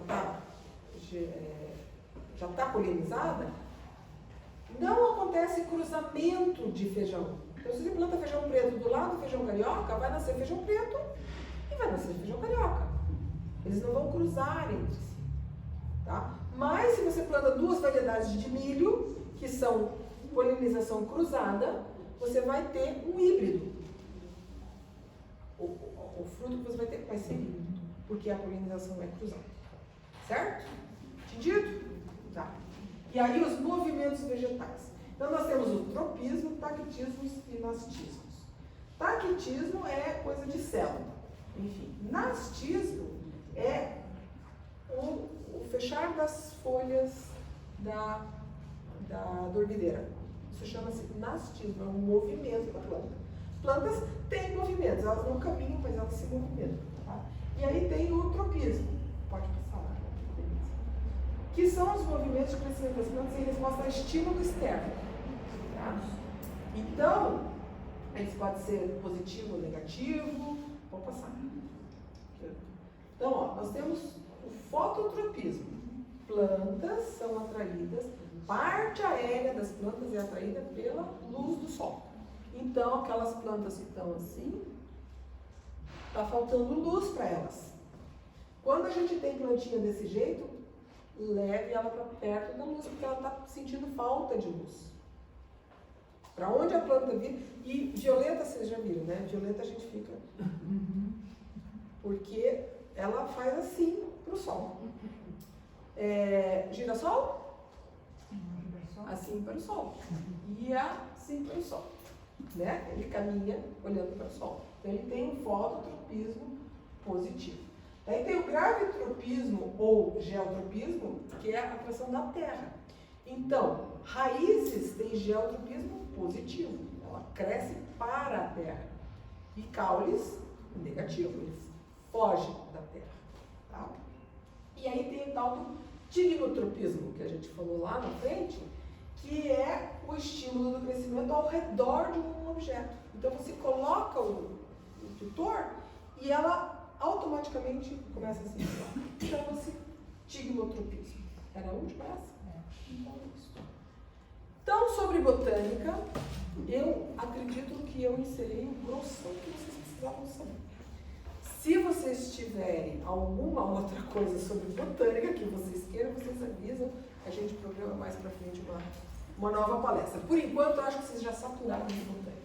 já está polinizada, não acontece cruzamento de feijão. Então, se você planta feijão preto do lado do feijão carioca, vai nascer feijão preto e vai nascer feijão carioca. Eles não vão cruzar entre si. Tá? Mas, se você planta duas variedades de milho, que são polinização cruzada, você vai ter um híbrido. O fruto que você vai ter vai ser híbrido, porque a polinização é cruzada. Certo? Entendido? Tá. E aí os movimentos vegetais. Então nós temos o tropismo, taquitismos e nastismos. Taquitismo é coisa de célula. Enfim, nastismo é o fechar das folhas da dormideira. Isso chama-se nastismo, é um movimento da planta. Plantas têm movimentos, elas não caminham, mas elas se movimentam. Tá? E aí tem o tropismo. Pode passar lá. Que são os movimentos de crescimento das plantas em resposta a estímulo externo. Tá? Então, eles podem ser positivo ou negativo. Vou passar. Então, ó, nós temos o fototropismo. Plantas são atraídas, parte aérea das plantas é atraída pela luz do sol. Então, aquelas plantas que estão assim, está faltando luz para elas. Quando a gente tem plantinha desse jeito, leve ela para perto da luz, porque ela está sentindo falta de luz. Para onde a planta vir, e violeta vocês já viram, né? Violeta a gente fica. Porque ela faz assim para o sol. Girassol? Assim para o sol. E assim para o sol. Né? Ele caminha olhando para o sol. Então ele tem um fototropismo positivo. Daí tem o gravitropismo ou geotropismo, que é a atração da terra. Então, raízes têm geotropismo positivo, ela cresce para a terra. E caules, negativo, eles fogem da terra. Tá? E aí tem o tal do tignotropismo, que a gente falou lá na frente, que é o estímulo do crescimento ao redor de um objeto. Então você coloca o tutor e ela automaticamente começa a se mudar. Chama-se tignotropismo. Era a última essa? Então, sobre botânica, eu acredito que eu ensinei o grossão que vocês precisavam saber. Se vocês tiverem alguma outra coisa sobre botânica que vocês queiram, vocês avisam, a gente programa mais pra frente uma nova palestra. Por enquanto, eu acho que vocês já saturaram de botânica.